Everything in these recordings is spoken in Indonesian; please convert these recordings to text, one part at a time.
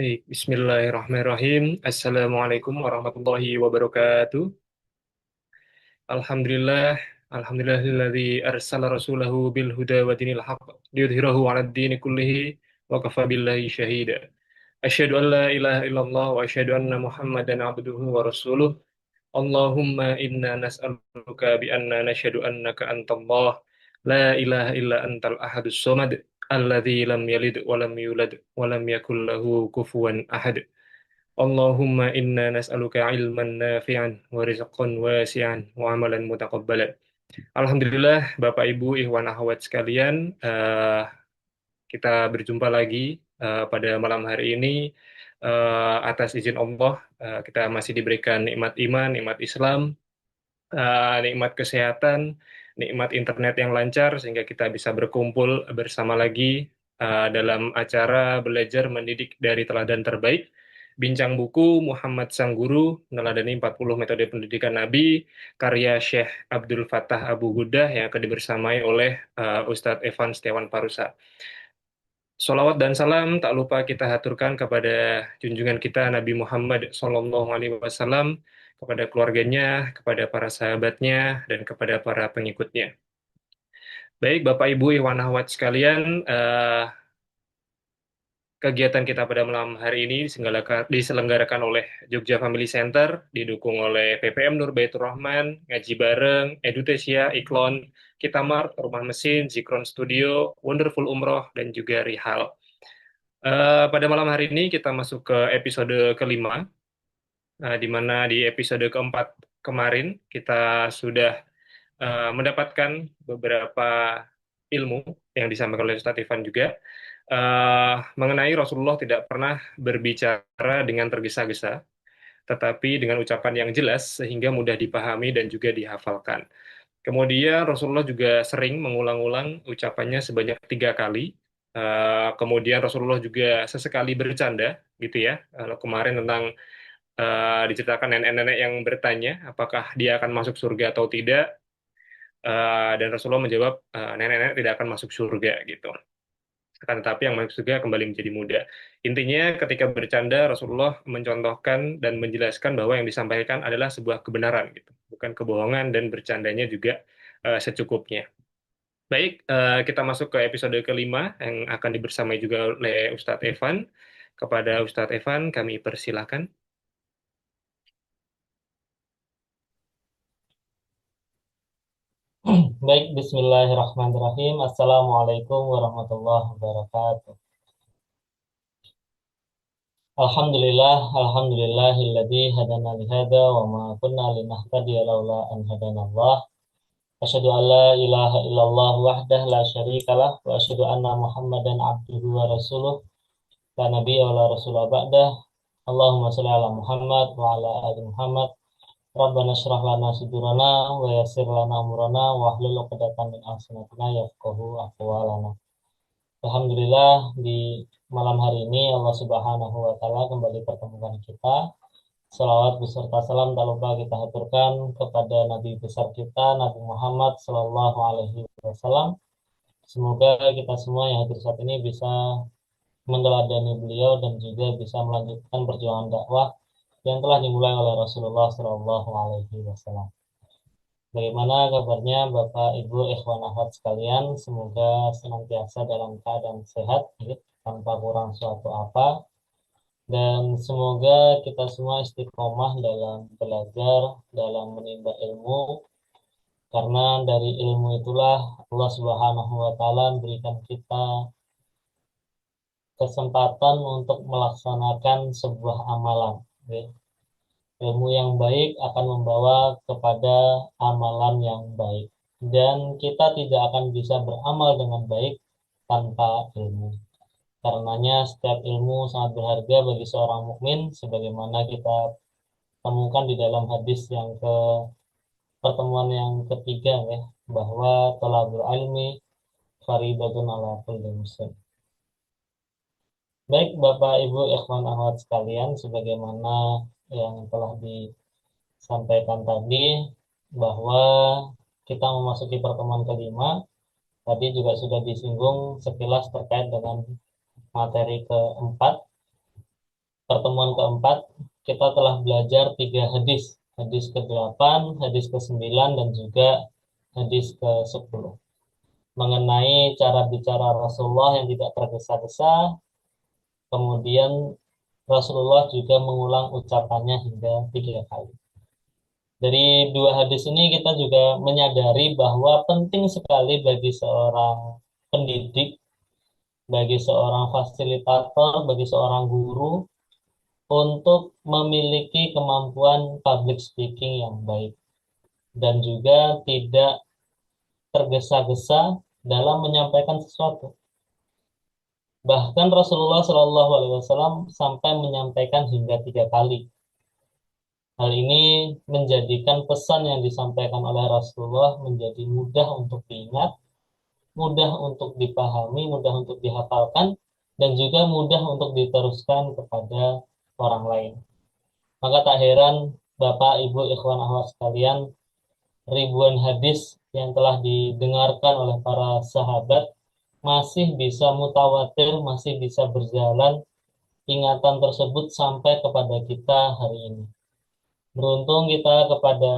Baik, Bismillahirrahmanirrahim. Assalamualaikum warahmatullahi wabarakatuh. Alhamdulillah, alhamdulillahilladzi arsala rasulahu bil huda wa dinil haqq liyudhhirahu 'alad dini kullihi wa kafa billahi syahida. Asyhadu an la ilaha illallah wa asyhadu anna Muhammadan 'abduhu wa rasuluh. Allahumma inna nas'aluka bi anna nashhadu annaka antallah la ilaha illa antal ahadus samad alladzi lam yalid wa lam yulad wa lam yakul lahu kufuwan ahad. Allahumma inna nas'aluka ilman nafi'an wa rizqan wasi'an wa amalan mutaqabbalan. Alhamdulillah, Bapak Ibu, Ikhwan Akhwat sekalian, kita berjumpa lagi pada malam hari ini. Atas izin Allah, kita masih diberikan nikmat iman, nikmat Islam, nikmat kesehatan, nikmat internet yang lancar, sehingga kita bisa berkumpul bersama lagi dalam acara belajar mendidik dari teladan terbaik, Bincang Buku Muhammad Sang Guru, meneladani 40 metode pendidikan Nabi, karya Syekh Abdul Fattah Abu Guddah yang akan dibersamai oleh Ustadz Evan Setiawan Parusa. Salawat dan salam tak lupa kita haturkan kepada junjungan kita Nabi Muhammad SAW, kepada keluarganya, kepada para sahabatnya, dan kepada para pengikutnya. Baik, Bapak Ibu Iwan Ahwat sekalian, kegiatan kita pada malam hari ini diselenggarakan oleh Jogja Family Center, didukung oleh PPM Nur Baitur Rahman, Ngaji Bareng, Edutesia, Iklon, Kitamart, Rumah Mesin, Zikron Studio, Wonderful Umroh, dan juga Rihal. Pada malam hari ini kita masuk ke episode kelima, di mana di episode keempat kemarin kita sudah mendapatkan beberapa ilmu yang disampaikan oleh Ustadz Ivan juga mengenai Rasulullah tidak pernah berbicara dengan tergesa-gesa, tetapi dengan ucapan yang jelas sehingga mudah dipahami dan juga dihafalkan. Kemudian Rasulullah juga sering mengulang-ulang ucapannya sebanyak 3 kali. Kemudian Rasulullah juga sesekali bercanda, gitu ya. Kalau kemarin tentang diceritakan nenek-nenek yang bertanya apakah dia akan masuk surga atau tidak, dan Rasulullah menjawab nenek-nenek tidak akan masuk surga, gitu. Akan tetapi yang masuk surga kembali menjadi muda. Intinya ketika bercanda Rasulullah mencontohkan dan menjelaskan bahwa yang disampaikan adalah sebuah kebenaran, gitu, bukan kebohongan, dan bercandanya juga secukupnya. Baik, kita masuk ke episode kelima yang akan dibersamai juga oleh Ustadz Evan. Kepada Ustadz Evan, kami persilakan. Baik, Bismillahirrahmanirrahim. Assalamualaikum warahmatullahi wabarakatuh. Alhamdulillahilladzi hadana lihada wa ma kunna linahtadiya laula an hadanallah. Asyhadu an la ilaha illallah wahdah la syarikalah wa asyhadu anna Muhammadan abduhu wa rasuluh la nabiyya wa la rasula ba'dah. Allahumma shalli ala Muhammad wa ala ali Muhammad. Rabbana shrah lana sudurana wa yassir lana umrana wa hlul 'uqdatam min alsinatina yafqahu aqwalana. Alhamdulillah di malam hari ini Allah Subhanahu wa taala kembali pertemukan kita. Salawat beserta salam tak lupa kita haturkan kepada Nabi besar kita Nabi Muhammad Sallallahu Alaihi Wasallam. Semoga kita semua yang hadir saat ini bisa meneladani beliau dan juga bisa melanjutkan perjuangan dakwah yang telah dimulai oleh Rasulullah Sallallahu Alaihi Wasallam. Bagaimana kabarnya Bapak, Ibu, ikhwan akhwat sekalian? Semoga senantiasa dalam keadaan sehat, tanpa kurang suatu apa. Dan semoga kita semua istiqomah dalam belajar, dalam menimba ilmu. Karena dari ilmu itulah Allah Subhanahu wa Ta'ala memberikan kita kesempatan untuk melaksanakan sebuah amalan. Ilmu yang baik akan membawa kepada amalan yang baik. Dan kita tidak akan bisa beramal dengan baik tanpa ilmu. Karenanya setiap ilmu sangat berharga bagi seorang mukmin, sebagaimana kita temukan di dalam hadis yang ke pertemuan yang ketiga, ya, bahwa thalabul ilmi faridatun ala kulli muslim. Baik Bapak Ibu ikhwan akhwat sekalian, sebagaimana yang telah disampaikan tadi, bahwa kita memasuki pertemuan kelima. Tadi juga sudah disinggung sekilas terkait dengan materi keempat. pertemuan keempat kita telah belajar 3 hadis. Hadis ke-8, hadis ke-9, dan juga hadis ke-10. Mengenai cara bicara Rasulullah yang tidak tergesa-gesa, kemudian Rasulullah juga mengulang ucapannya hingga 3 kali. Dari 2 hadis ini kita juga menyadari bahwa penting sekali bagi seorang pendidik, bagi seorang fasilitator, bagi seorang guru untuk memiliki kemampuan public speaking yang baik dan juga tidak tergesa-gesa dalam menyampaikan sesuatu. Bahkan Rasulullah Shallallahu Alaihi Wasallam sampai menyampaikan hingga 3 kali. Hal ini menjadikan pesan yang disampaikan oleh Rasulullah menjadi mudah untuk diingat, mudah untuk dipahami, mudah untuk dihafalkan, dan juga mudah untuk diteruskan kepada orang lain. Maka tak heran Bapak, Ibu, ikhwan, akhwat sekalian, ribuan hadis yang telah didengarkan oleh para sahabat masih bisa mutawatir, masih bisa berjalan ingatan tersebut sampai kepada kita hari ini. Beruntung kita kepada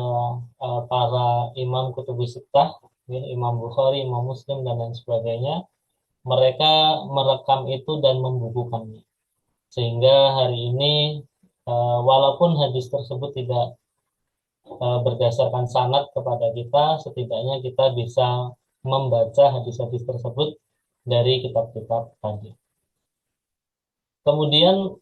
para imam kutubus sittah, ya, Imam Bukhari, Imam Muslim, dan lain sebagainya. Mereka merekam itu dan membukukannya. Sehingga hari ini, walaupun hadis tersebut tidak berdasarkan sanad kepada kita, setidaknya kita bisa membaca hadis-hadis tersebut dari kitab-kitab tadi. Kemudian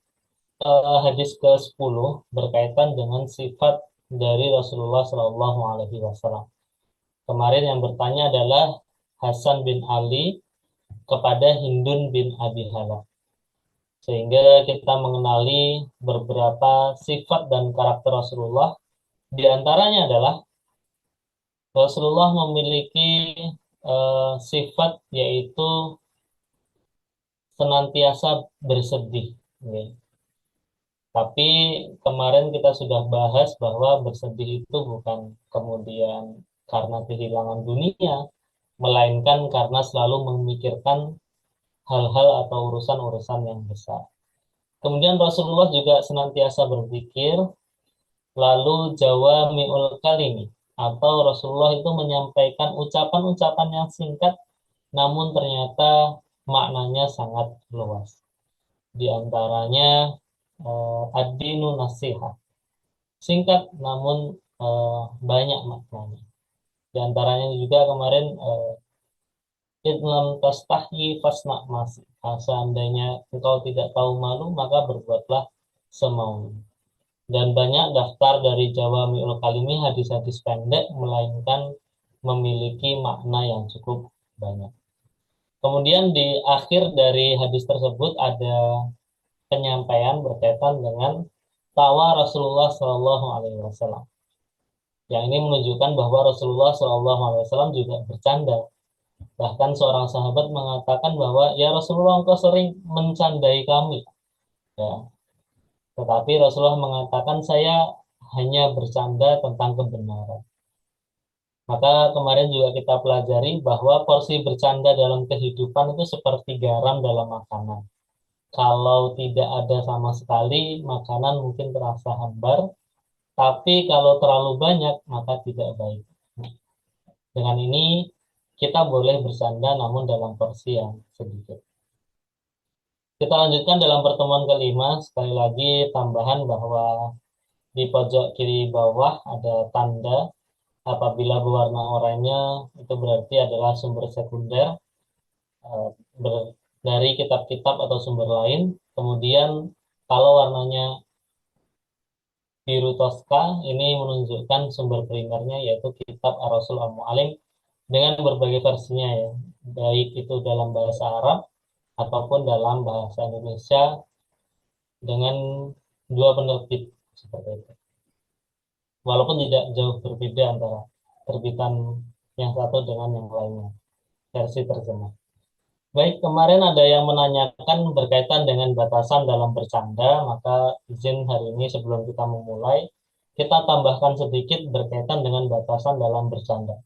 hadis ke-10 berkaitan dengan sifat dari Rasulullah Shallallahu Alaihi Wasallam. Kemarin yang bertanya adalah Hasan bin Ali kepada Hindun bin Abi Hala. Sehingga kita mengenali beberapa sifat dan karakter Rasulullah. Di antaranya adalah Rasulullah memiliki sifat yaitu senantiasa bersedih. Ya. Tapi kemarin kita sudah bahas bahwa bersedih itu bukan kemudian karena kehilangan dunia, melainkan karena selalu memikirkan hal-hal atau urusan-urusan yang besar. Kemudian Rasulullah juga senantiasa berpikir, lalu jawami'ul kalimi, atau Rasulullah itu menyampaikan ucapan-ucapan yang singkat, namun ternyata maknanya sangat luas. Di antaranya ad-dinu nasihat. Singkat namun banyak maknanya. Di antaranya juga kemarin idlam tastahi fasna masih. Seandainya engkau tidak tahu malu, maka berbuatlah semaumu. Dan banyak daftar dari Jawami'ul Kalimi, hadis-hadis pendek, melainkan memiliki makna yang cukup banyak. Kemudian di akhir dari hadis tersebut ada penyampaian berkaitan dengan tawa Rasulullah Shallallahu Alaihi Wasallam. Yang ini menunjukkan bahwa Rasulullah Shallallahu Alaihi Wasallam juga bercanda. Bahkan seorang sahabat mengatakan bahwa ya Rasulullah engkau sering mencandai kami. Ya. Tetapi Rasulullah mengatakan saya hanya bercanda tentang kebenaran. Maka kemarin juga kita pelajari bahwa porsi bercanda dalam kehidupan itu seperti garam dalam makanan. Kalau tidak ada sama sekali, makanan mungkin terasa hambar. Tapi kalau terlalu banyak, maka tidak baik. Dengan ini, kita boleh bersanda namun dalam porsi yang sedikit. Kita lanjutkan dalam pertemuan kelima. Sekali lagi tambahan bahwa di pojok kiri bawah ada tanda. Apabila berwarna oranye, itu berarti adalah sumber sekunder dari kitab-kitab atau sumber lain. Kemudian kalau warnanya biru toska, ini menunjukkan sumber primernya yaitu kitab Ar-Rasul Al-Mu'alim dengan berbagai versinya ya, baik itu dalam bahasa Arab ataupun dalam bahasa Indonesia dengan 2 penerbit seperti itu. Walaupun tidak jauh berbeda antara terbitan yang satu dengan yang lainnya, versi terjemah. Baik, kemarin ada yang menanyakan berkaitan dengan batasan dalam bercanda, maka izin hari ini sebelum kita memulai, kita tambahkan sedikit berkaitan dengan batasan dalam bercanda.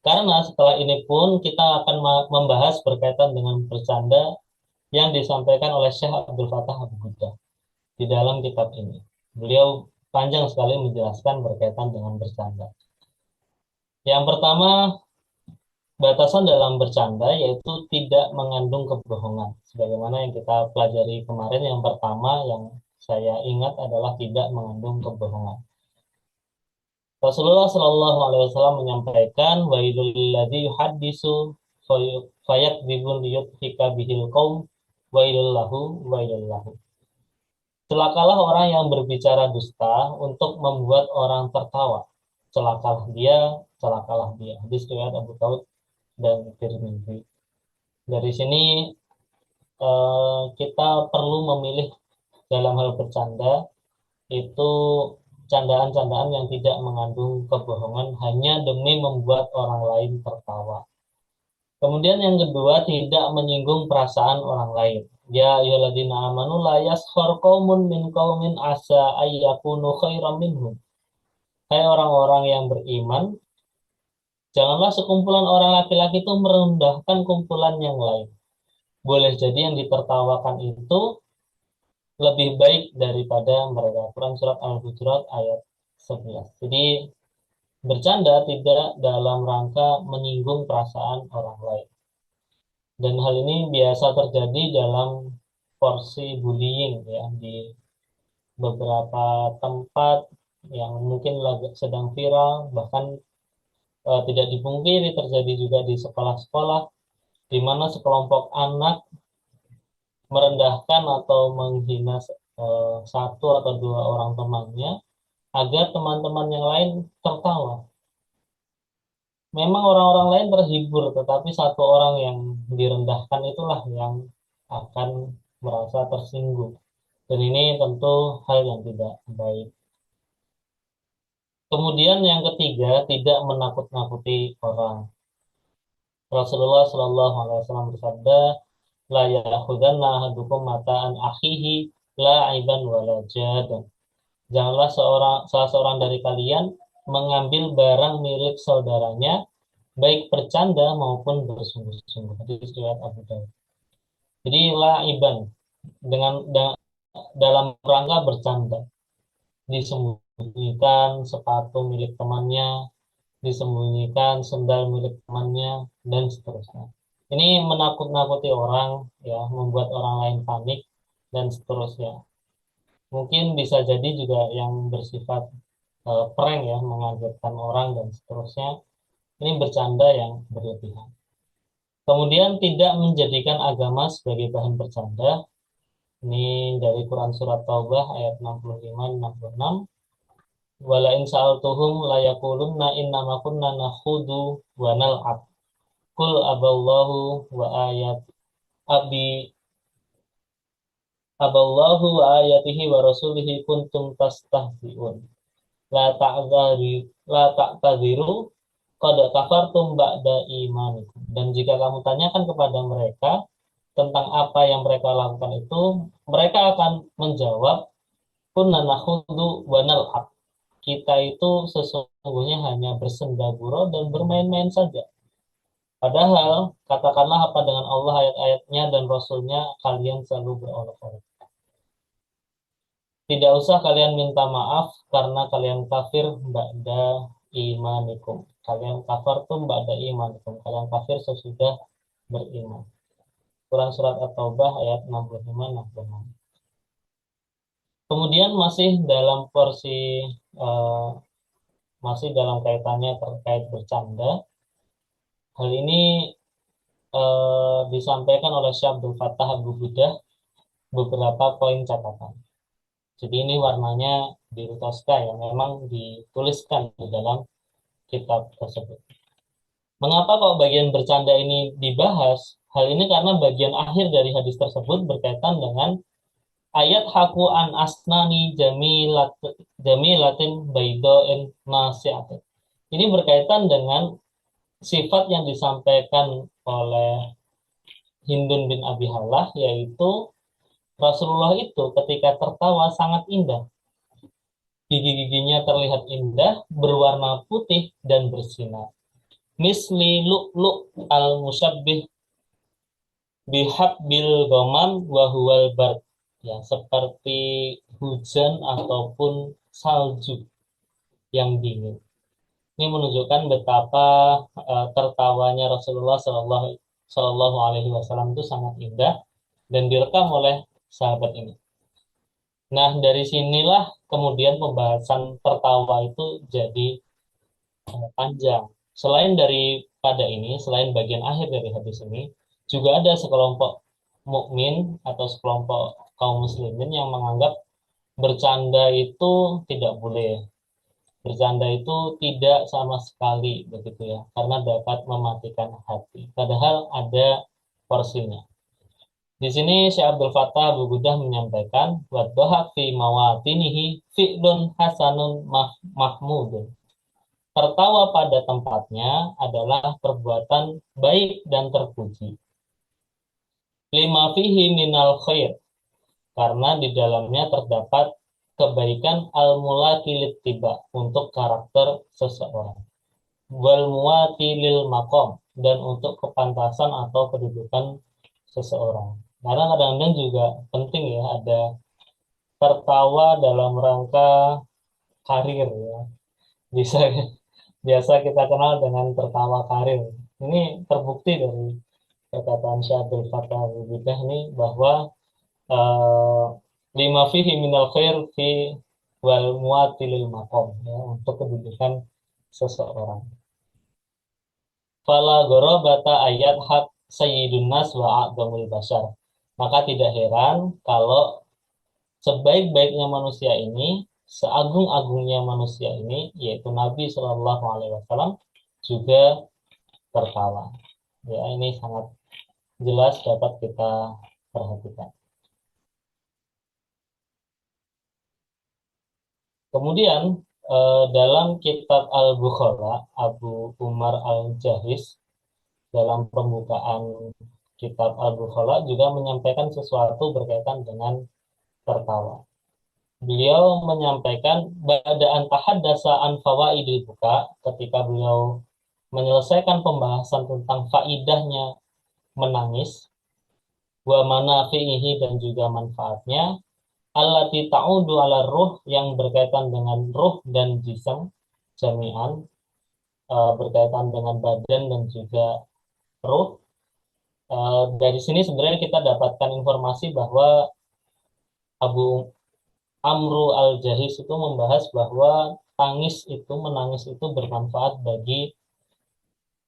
Karena setelah ini pun kita akan membahas berkaitan dengan bercanda yang disampaikan oleh Syekh Abdul Fattah Abu Ghuddah. di dalam kitab ini. Beliau panjang sekali menjelaskan berkaitan dengan bercanda. Yang pertama, batasan dalam bercanda yaitu tidak mengandung kebohongan. Sebagaimana yang kita pelajari kemarin, yang pertama yang saya ingat adalah tidak mengandung kebohongan. Rasulullah Shallallahu Alaihi Wasallam menyampaikan, wailul ladzi yuhaddisu fayakdzibun liyudhika bihil qaum wailul lahu wailul lahu. Celakalah orang yang berbicara dusta untuk membuat orang tertawa. Celakalah dia, celakalah dia. Hadis riwayat Abu Daud dan Tirmidzi. Dari sini kita perlu memilih dalam hal bercanda itu candaan-candaan yang tidak mengandung kebohongan hanya demi membuat orang lain tertawa. Kemudian yang kedua, tidak menyinggung perasaan orang lain. Ya ayyuhalladzina amanu la yaskhar qaumun min qaumin asa ayyakunu khairam minhum. Hai orang-orang yang beriman, janganlah sekumpulan orang laki-laki itu merendahkan kumpulan yang lain. Boleh jadi yang ditertawakan itu lebih baik daripada mereka. Quran surat Al-Hujurat ayat 11. Jadi bercanda tidak dalam rangka menyinggung perasaan orang lain. Dan hal ini biasa terjadi dalam porsi bullying ya di beberapa tempat yang mungkin lagi sedang viral, bahkan tidak dipungkiri terjadi juga di sekolah-sekolah di mana sekelompok anak merendahkan atau menghina satu atau dua orang temannya agar teman-teman yang lain tertawa. Memang orang-orang lain terhibur, tetapi satu orang yang direndahkan itulah yang akan merasa tersinggung. Dan ini tentu hal yang tidak baik. Kemudian yang ketiga, tidak menakut-nakuti orang. Rasulullah Shallallahu Alaihi Wasallam bersabda, la ya'khudanna ahadukum mata'an akhihi la aiban wala jadan. Janganlah salah seorang dari kalian mengambil barang milik saudaranya baik bercanda maupun bersungguh-sungguh. Hadis riwayat Abu Daud. Jadi laiban dengan dalam rangka bercanda, disembunyikan sepatu milik temannya, disembunyikan sendal milik temannya, dan seterusnya. Ini menakut-nakuti orang, ya, membuat orang lain panik dan seterusnya. Mungkin bisa jadi juga yang bersifat prank ya, mengagetkan orang dan seterusnya. Ini bercanda yang berlebihan. Kemudian tidak menjadikan agama sebagai bahan bercanda. Ini dari Quran surat Taubah ayat 65-66. Wala in sa'altuhum la yaqulunna innama kunna nakhudu wa nal'ab. Qul aballahu wa ayat abi aballahu wa ayatihi wa rasulihi kuntum tastahzi'un. La ta'tadiru qad kafartum ba'da imanikum. Dan jika kamu tanyakan kepada mereka tentang apa yang mereka lakukan itu, mereka akan menjawab, kunna nakhudu wa nal'ab. Kita itu sesungguhnya hanya bersenda gurau dan bermain-main saja. Padahal, katakanlah apa dengan Allah, ayat-ayatnya, dan Rasulnya, kalian selalu berolok-olok. Tidak usah kalian minta maaf karena kalian kafir ba'da imanikum. Kalian kafir tuh ba'da imanikum. Kalian kafir sesudah beriman. Quran surat At-Taubah ayat 65-66. Kemudian masih dalam porsi masih dalam kaitannya terkait bercanda. Hal ini disampaikan oleh Syekh Abdul Fattah Abu Budah beberapa poin catatan. Jadi ini warnanya biru toska yang memang dituliskan di dalam kitab tersebut. Mengapa kok bagian bercanda ini dibahas? Hal ini karena bagian akhir dari hadis tersebut berkaitan dengan ayat haku an asnani jamilatin baidoin nasiatin. Ini berkaitan dengan sifat yang disampaikan oleh Hindun bin Abi Halah, yaitu Rasulullah itu ketika tertawa sangat indah. Gigi-giginya terlihat indah, berwarna putih dan bersinar. Misli lu'lu' al-musyabbih bihab bil ghamam wa huwal bard. Ya, seperti hujan ataupun salju yang dingin. Ini menunjukkan betapa tertawanya Rasulullah Shallallahu Alaihi Wasallam itu sangat indah dan direkam oleh sahabat ini. Nah, dari sinilah kemudian pembahasan tertawa itu jadi panjang. Selain daripada ini, selain bagian akhir dari hadis ini, juga ada sekelompok mukmin atau sekelompok kaum muslimin yang menganggap bercanda itu tidak boleh. Bercanda itu tidak sama sekali begitu ya, karena dapat mematikan hati. Padahal ada porsinya. Di sini Syekh Abdul Fattah Abu Gudah menyampaikan wadhahak fi mawatinihi fi'lun hasanun mahmudun. Tertawa pada tempatnya adalah perbuatan baik dan terpuji. Lima fihi minal khair, karena di dalamnya terdapat kebaikan al-mulaki littiba untuk karakter seseorang. Wal muwati lil makom, dan untuk kepantasan atau kedudukan seseorang. Karena kadang-kadang juga penting ya ada tertawa dalam rangka karir ya. Bisa biasa kita kenal dengan tertawa karir. Ini terbukti dari perkataan Syabul Fatah Al-Bidah ini bahwa eh, lima fihi minal khair fi wal muatilil makom ya, untuk kedudukan seseorang. Fala gorobata ayat hak sayyidun nas wa a'dhamul bashar. Maka tidak heran kalau sebaik-baiknya manusia ini, seagung-agungnya manusia ini, yaitu Nabi Shallallahu Alaihi Wasallam juga tertawa. Ya, ini sangat jelas dapat kita perhatikan. Kemudian dalam kitab Al-Bukhala, Abu Umar Al-Jahiz dalam pembukaan kitab Al-Bukhala juga menyampaikan sesuatu berkaitan dengan tertawa. Beliau menyampaikan badaan tahaddasa an fawaidil buka, ketika beliau menyelesaikan pembahasan tentang faidahnya menangis, wa manafihi dan juga manfaatnya, allati ta'udu ala ruh, yang berkaitan dengan ruh dan jism jami'an, berkaitan dengan badan dan juga ruh. Dari sini sebenarnya kita dapatkan informasi bahwa Abu Amru Al-Jahiz itu membahas bahwa menangis itu bermanfaat bagi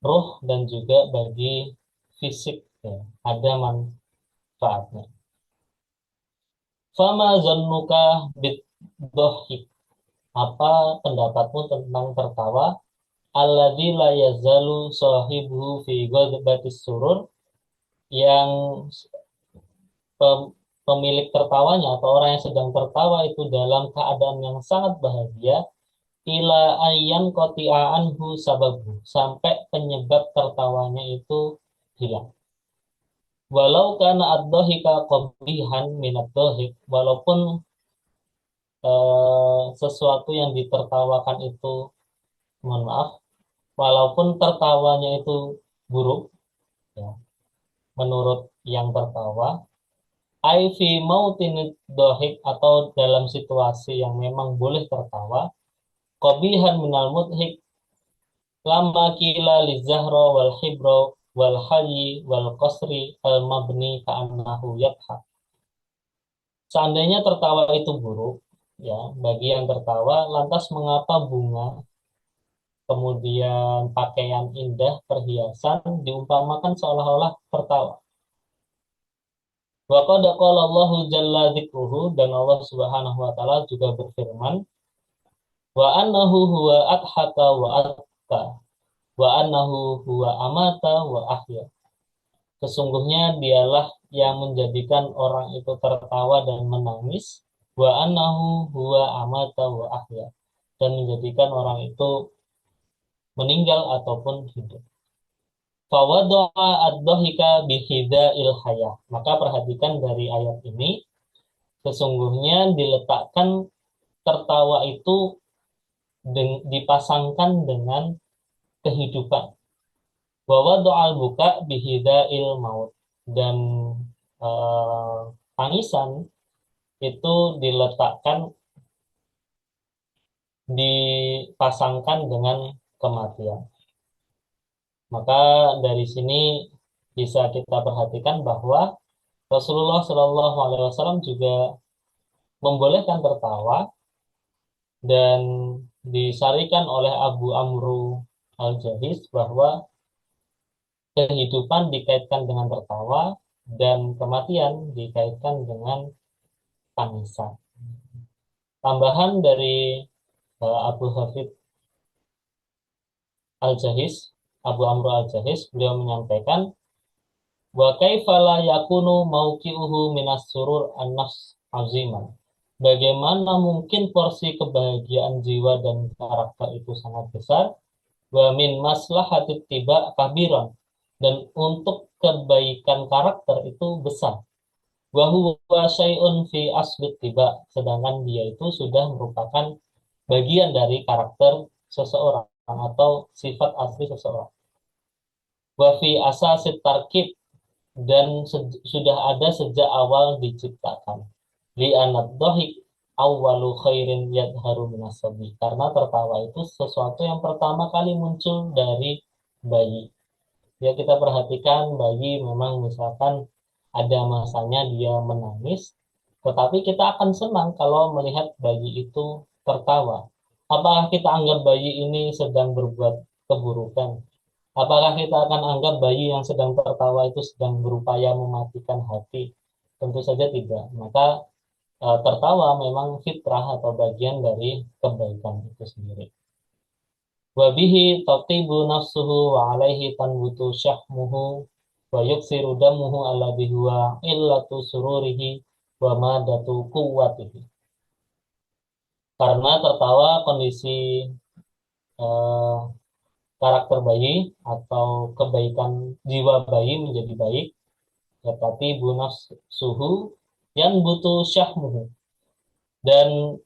ruh dan juga bagi fisik ya, ada manfaatnya. Fama zannuka bid-dhahik, apa pendapatmu tentang tertawa? Alladzi la yazalu sahibuhu fi ghadbatis surur, yang pemilik tertawanya atau orang yang sedang tertawa itu dalam keadaan yang sangat bahagia, ila ayyan qati'anhu sababu, sampai penyebab tertawanya itu hilang. Walau kana ad-dhahika qabihan min ad-dhahik, walaupun sesuatu yang ditertawakan itu, mohon maaf, walaupun tertawanya itu buruk ya, menurut yang tertawa, ai fi mautin dhahik, atau dalam situasi yang memang boleh tertawa, qabihan minal mudhik, lama kila li zahra wal hibra wal hayyi wal qasri al mabni ka'annahu yadhak. Seandainya tertawa itu buruk ya bagi yang tertawa, lantas mengapa bunga, kemudian pakaian indah, perhiasan diumpamakan seolah-olah tertawa? Wa qad qala Allahu jalla dzikruhu, dan Allah Subhanahu wa taala juga berfirman, wa annahu huwa adhaka wa abka wa annahu huwa amata wa ahya. Sesungguhnya dialah yang menjadikan orang itu tertawa dan menangis, wa annahu huwa amata wa ahya, dan menjadikan orang itu meninggal ataupun hidup. Fawadoa ad-dhahika bihida'il hayah. Maka perhatikan dari ayat ini, sesungguhnya diletakkan tertawa itu dipasangkan dengan kehidupan. Bahwa doa buka bihida'il maut, dan tangisan itu diletakkan, dipasangkan dengan kematian. Maka dari sini bisa kita perhatikan bahwa Rasulullah Shallallahu Alaihi Wasallam juga membolehkan tertawa, dan disarikan oleh Abu Amru Al-Jahis bahwa kehidupan dikaitkan dengan tertawa dan kematian dikaitkan dengan tangisan. Tambahan dari Abu Hafid Al-Jahis, Abu Amru Al-Jahis, beliau menyampaikan, wa kaifa la yakunu mauqi'uhu minas surur an-nafs aziman. Bagaimana mungkin porsi kebahagiaan jiwa dan karakter itu sangat besar, wa min maslahatit tiba kabiran, dan untuk kebaikan karakter itu besar. Wa huwa syai'un fi aslit tiba, sedangkan dia itu sudah merupakan bagian dari karakter seseorang atau sifat asli seseorang. Wa fi asasit tarkib, dan sudah ada sejak awal diciptakan. Li anad dhahik awwalu khairin yadharu minasabi, karena tertawa itu sesuatu yang pertama kali muncul dari bayi. Ya, kita perhatikan bayi memang misalkan ada masanya dia menangis, tetapi kita akan senang kalau melihat bayi itu tertawa. Apakah kita anggap bayi ini sedang berbuat keburukan? Apakah kita akan anggap bayi yang sedang tertawa itu sedang berupaya mematikan hati? Tentu saja tidak. Maka tertawa memang fitrah atau bagian dari kebaikan itu sendiri. Wabihi taqibu nafsuhu wa alaihi tanbutu syahmuhu wa yuksiru damuhu alladhi huwa illatu sururihi wa madatu quwwatihi. Karena tertawa kondisi eh, karakter bayi atau kebaikan jiwa bayi menjadi baik, tetapi bunaf suhu yang butuh syahmuhu, dan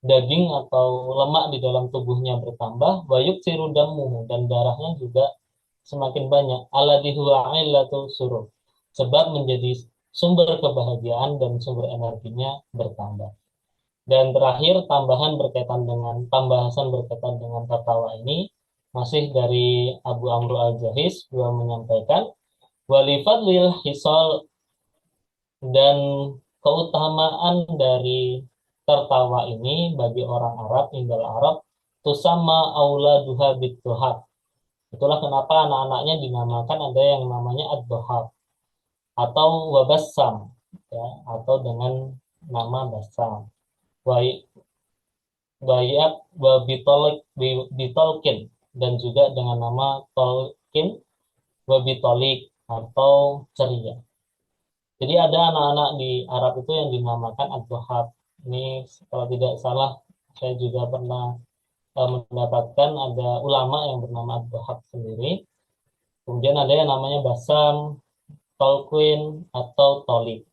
daging atau lemak di dalam tubuhnya bertambah, wayuk sirudamuhu, dan darahnya juga semakin banyak, alladhi huwa illatu surur, sebab menjadi sumber kebahagiaan dan sumber energinya bertambah. Dan terakhir, pembahasan berkaitan dengan tertawa ini masih dari Abu Amru Al-Jahis, beliau menyampaikan, walifadlil hisol, dan keutamaan dari tertawa ini bagi orang Arab, Inggil Arab, tusama auladuha bid-duhab. Itulah kenapa anak-anaknya dinamakan, ada yang namanya ad-duhab atau wabassam, ya, atau dengan nama basam. Bayat bitolkin, dan juga dengan nama tolkin, wabitolik atau ceria. Jadi ada anak-anak di Arab itu yang dinamakan ad-duhab. Ini kalau tidak salah saya juga pernah mendapatkan ada ulama yang bernama ad-duhab sendiri. Kemudian ada yang namanya basam, tolquin atau tolik.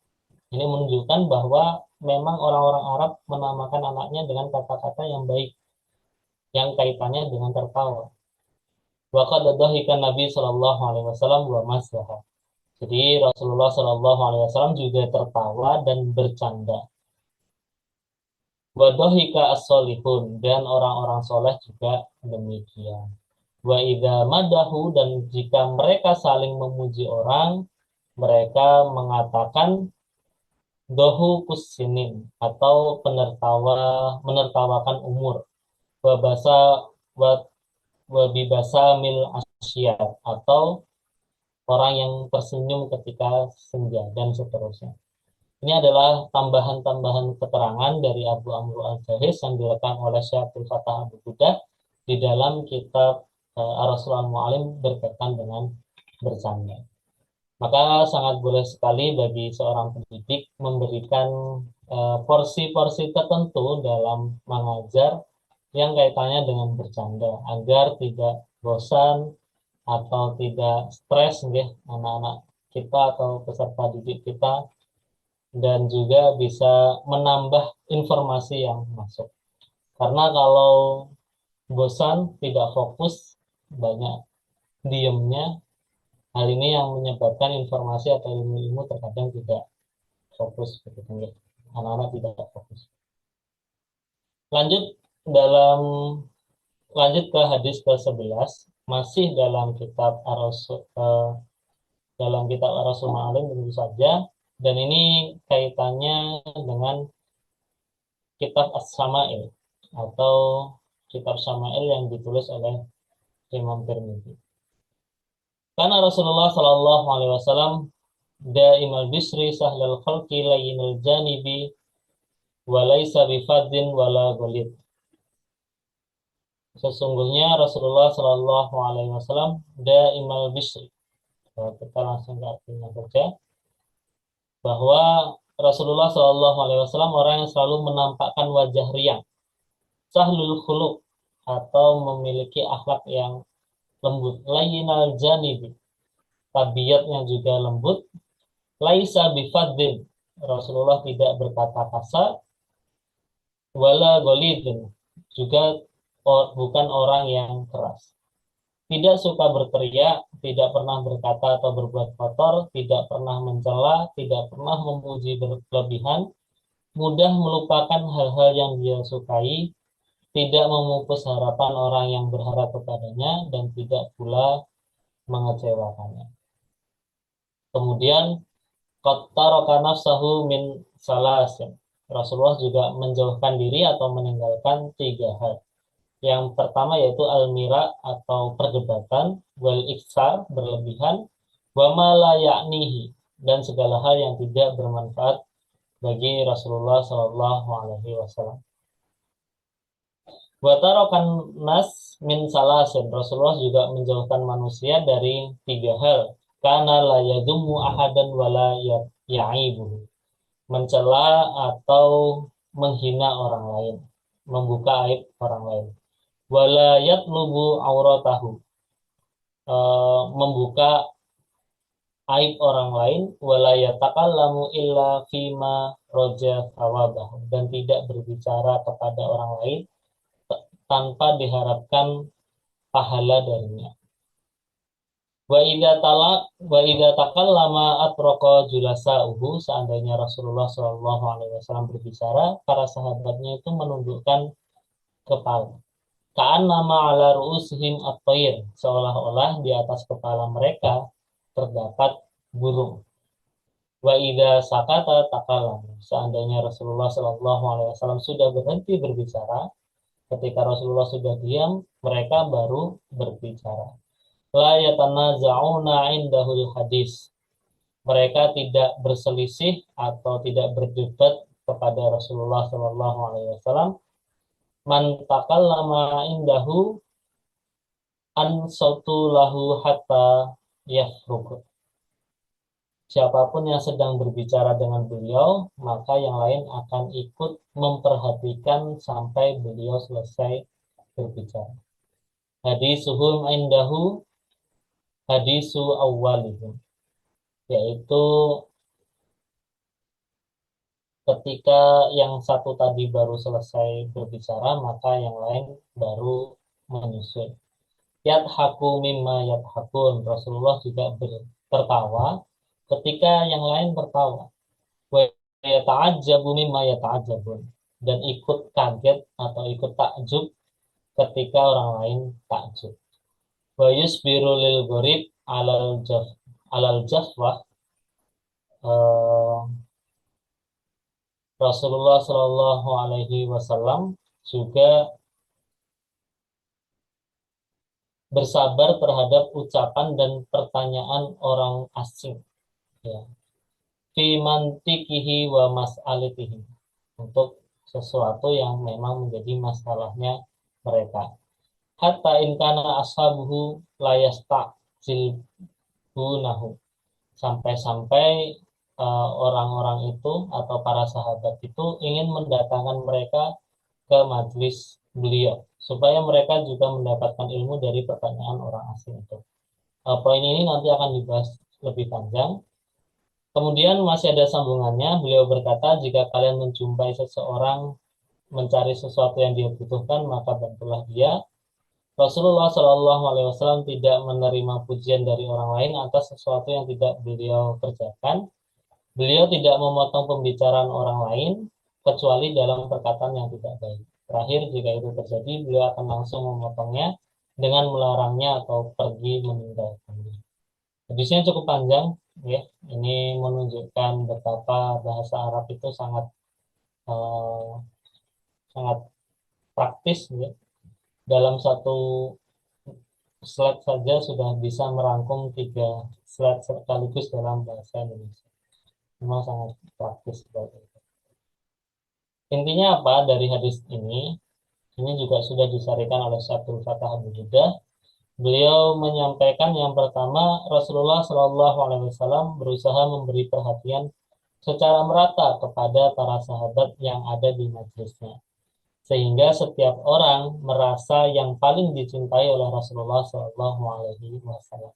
Ini menunjukkan bahwa memang orang-orang Arab menamakan anaknya dengan kata-kata yang baik, yang kaitannya dengan tertawa. Wa qad dhahikan Nabi Shallallahu Alaihi Wasallam wa masaha. Jadi Rasulullah Shallallahu Alaihi Wasallam juga tertawa dan bercanda. Wa dhahika as-solihun, dan orang-orang soleh juga demikian. Wa idza madahu, dan jika mereka saling memuji orang, mereka mengatakan dohu kusinin, atau menertawakan umur. Wabasa wabibasa mil asyad, atau orang yang tersenyum ketika senja, dan seterusnya. Ini adalah tambahan-tambahan keterangan dari Abu Amru Al-Jahis yang direkam oleh Syaikhul Fatah Abu Buddha di dalam kitab Ar-Rasul Al-Mu'alim berkaitan dengan bercanda. Maka sangat boleh sekali bagi seorang pendidik memberikan porsi-porsi tertentu dalam mengajar yang kaitannya dengan bercanda, agar tidak bosan atau tidak stres ya, anak-anak kita atau peserta didik kita, dan juga bisa menambah informasi yang masuk. Karena kalau bosan, tidak fokus, banyak diemnya, hal ini yang menyebabkan informasi atau ilmu-ilmu terkadang tidak fokus begitu ya. Anak-anak tidak fokus. Lanjut dalam lanjut ke hadis ke-11, masih dalam kitab dalam kitab Ar-Rasul Ma'alim tentu saja, dan ini kaitannya dengan kitab As-Sama'il atau kitab Sama'il yang ditulis oleh Imam Tirmidzi. Karena Rasulullah Shallallahu Alaihi Wasallam daimal bisri sahlal khalqi layyinal janibi walaysa bifadin wala ghalid. Sesungguhnya Rasulullah Shallallahu Alaihi Wasallam daimal bisri. Kita langsung ke artinya saja, bahwa Rasulullah Shallallahu Alaihi Wasallam orang yang selalu menampakkan wajah riang, sahlul khuluq atau memiliki akhlak yang lembut, layyinal janibi, tabiatnya juga lembut, laisa bifadin, Rasulullah tidak berkata kasar, wala golidin, juga bukan orang yang keras. Tidak suka berteriak, tidak pernah berkata atau berbuat kotor, tidak pernah mencela, tidak pernah memuji berlebihan, mudah melupakan hal-hal yang dia sukai, tidak memupus harapan orang yang berharap kepadanya, dan tidak pula mengecewakannya. Kemudian qad taraka nafsahu min salasin. Rasulullah juga menjauhkan diri atau meninggalkan 3 hal. Yang pertama yaitu al-mira atau perdebatan, wal iksar berlebihan, wa ma la ya'nihi, dan segala hal yang tidak bermanfaat bagi Rasulullah Shallallahu Alaihi Wasallam. Wa tarakan nas min salasin. Rasulullah juga menjauhkan manusia dari 3 hal. Karena la yadumu ahadan wala ya'ibuhu, mencela atau menghina orang lain, membuka aib orang lain. Wala yatlubu auratahu, membuka aib orang lain. Wala yatakallamu illa fima roja thawabahu, dan tidak berbicara kepada orang lain tanpa diharapkan pahala darinya. Wa idza takallama atraqa julasa'uhu, seandainya Rasulullah Shallallahu Alaihi Wasallam berbicara, para sahabatnya itu menundukkan kepala. Ka'annama ala ru'usihim at-tayr, seolah-olah di atas kepala mereka terdapat burung. Wa idza sakata takallam, seandainya Rasulullah Shallallahu Alaihi Wasallam sudah berhenti berbicara, ketika Rasulullah sudah diam, mereka baru berbicara. La yatanaza'una indahul hadis, mereka tidak berselisih atau tidak berdebat kepada Rasulullah Shallallahu Alaihi Wasallam. Man takallama indahu ansautu lahu hatta yafruq. Siapapun yang sedang berbicara dengan beliau, maka yang lain akan ikut memperhatikan sampai beliau selesai berbicara. Hadisuhum indahu hadisu awwalihim, yaitu ketika yang satu tadi baru selesai berbicara, maka yang lain baru menyusul. Yadhaku mimma yadhakun, Rasulullah juga tertawa ketika yang lain tertawa. Wa yata'ajjabu mimma yata'ajjabun, dan ikut kaget atau ikut takjub ketika orang lain takjub. Wa yusbiru lil gharib alal jafwah, Rasulullah Shallallahu Alaihi Wasallam juga bersabar terhadap ucapan dan pertanyaan orang asing, ya, fi mantiqihi wa mas'alatihi, untuk sesuatu yang memang menjadi masalahnya mereka. Hatta in kana ashabuhu la yasta'jilbunahu, sampai-sampai orang-orang itu atau para sahabat itu ingin mendatangkan mereka ke majelis beliau supaya mereka juga mendapatkan ilmu dari pertanyaan orang asing itu. Poin ini nanti akan dibahas lebih panjang. Kemudian masih ada sambungannya. Beliau berkata, jika kalian menjumpai seseorang mencari sesuatu yang dia butuhkan, maka bantulah dia. Rasulullah Shallallahu Alaihi Wasallam tidak menerima pujian dari orang lain atas sesuatu yang tidak beliau kerjakan. Beliau tidak memotong pembicaraan orang lain kecuali dalam perkataan yang tidak baik. Terakhir, jika itu terjadi, beliau akan langsung memotongnya dengan melarangnya atau pergi meninggalkannya. Hadisnya cukup panjang, ya. Ini menunjukkan betapa bahasa Arab itu sangat eh, sangat praktis, ya. Dalam satu slide saja sudah bisa merangkum 3 slide sekaligus dalam bahasa Indonesia. Memang sangat praktis seperti itu. Intinya apa dari hadis ini? Ini juga sudah disarikan oleh Syaikhul Fatah Abu Judah. Beliau menyampaikan yang pertama, Rasulullah Shallallahu Alaihi Wasallam berusaha memberi perhatian secara merata kepada para sahabat yang ada di majelisnya, sehingga setiap orang merasa yang paling dicintai oleh Rasulullah Shallallahu Alaihi Wasallam.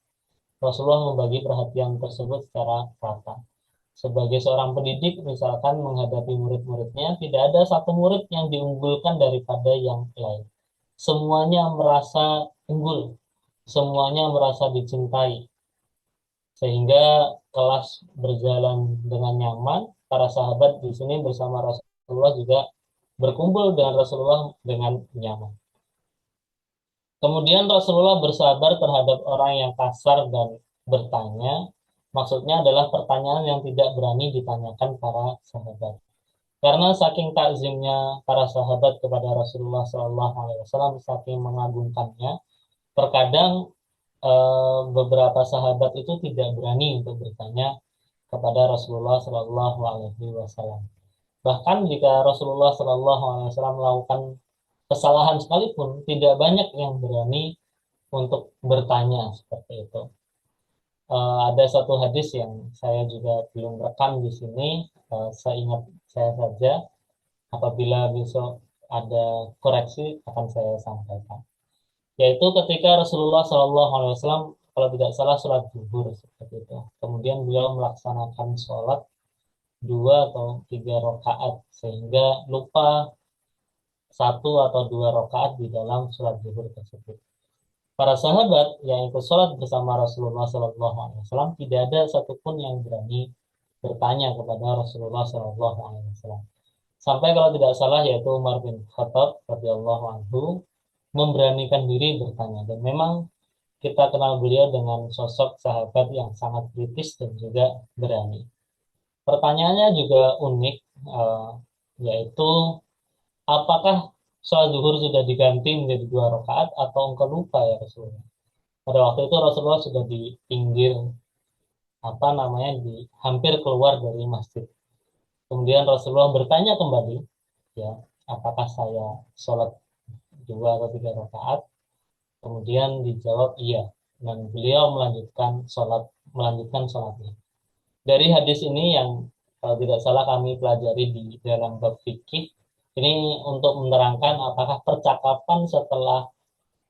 Rasulullah membagi perhatian tersebut secara rata. Sebagai seorang pendidik, misalkan menghadapi murid-muridnya, tidak ada satu murid yang diunggulkan daripada yang lain. Semuanya merasa unggul, semuanya merasa dicintai, sehingga kelas berjalan dengan nyaman. Para sahabat di sini bersama Rasulullah juga berkumpul dengan Rasulullah dengan nyaman. Kemudian Rasulullah bersabar terhadap orang yang kasar dan bertanya. Maksudnya adalah pertanyaan yang tidak berani ditanyakan para sahabat. Karena saking takzimnya para sahabat kepada Rasulullah SAW, saking mengagungkannya, terkadang beberapa sahabat itu tidak berani untuk bertanya kepada Rasulullah SAW. Bahkan jika Rasulullah SAW melakukan kesalahan sekalipun, tidak banyak yang berani untuk bertanya seperti itu. Ada satu hadis yang saya juga belum rekam di sini, seingat saya saja. Apabila besok ada koreksi akan saya sampaikan. Yaitu ketika Rasulullah SAW, kalau tidak salah, sholat zuhur seperti itu. Kemudian beliau melaksanakan sholat 2 atau 3 rakaat sehingga lupa 1 atau 2 rakaat di dalam sholat zuhur tersebut. Para sahabat yang ikut sholat bersama Rasulullah SAW tidak ada satupun yang berani bertanya kepada Rasulullah SAW. Sampai kalau tidak salah yaitu Umar bin Khattab radhiyallahu anhu memberanikan diri bertanya, dan memang kita kenal beliau dengan sosok sahabat yang sangat kritis dan juga berani. Pertanyaannya juga unik, yaitu apakah sholat zuhur sudah diganti menjadi 2 rakaat atau engkau lupa ya Rasulullah? Pada waktu itu Rasulullah sudah di pinggir di hampir keluar dari masjid. Kemudian Rasulullah bertanya kembali, ya, apakah saya sholat 2 atau 3 rakaat? Kemudian dijawab iya, dan beliau melanjutkan sholatnya. Dari hadis ini yang kalau tidak salah kami pelajari di dalam bab fikih, ini untuk menerangkan apakah percakapan setelah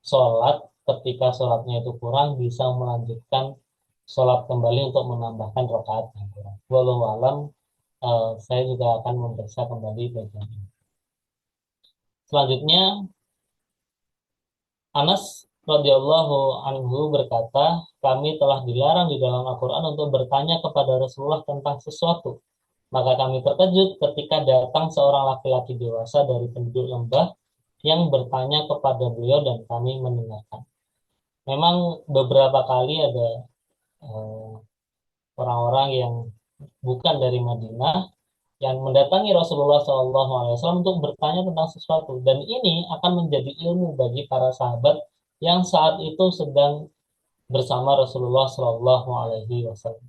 sholat ketika sholatnya itu kurang bisa melanjutkan sholat kembali untuk menambahkan rakaat yang kurang. Wallahu alam, saya juga akan memeriksa kembali bagian ini. Selanjutnya, Anas radhiyallahu anhu berkata, kami telah dilarang di dalam Al-Quran untuk bertanya kepada Rasulullah tentang sesuatu. Maka kami terkejut ketika datang seorang laki-laki dewasa dari penduduk lembah yang bertanya kepada beliau dan kami mendengarkan. Memang beberapa kali ada orang-orang yang bukan dari Madinah yang mendatangi Rasulullah SAW untuk bertanya tentang sesuatu, dan ini akan menjadi ilmu bagi para sahabat yang saat itu sedang bersama Rasulullah SAW.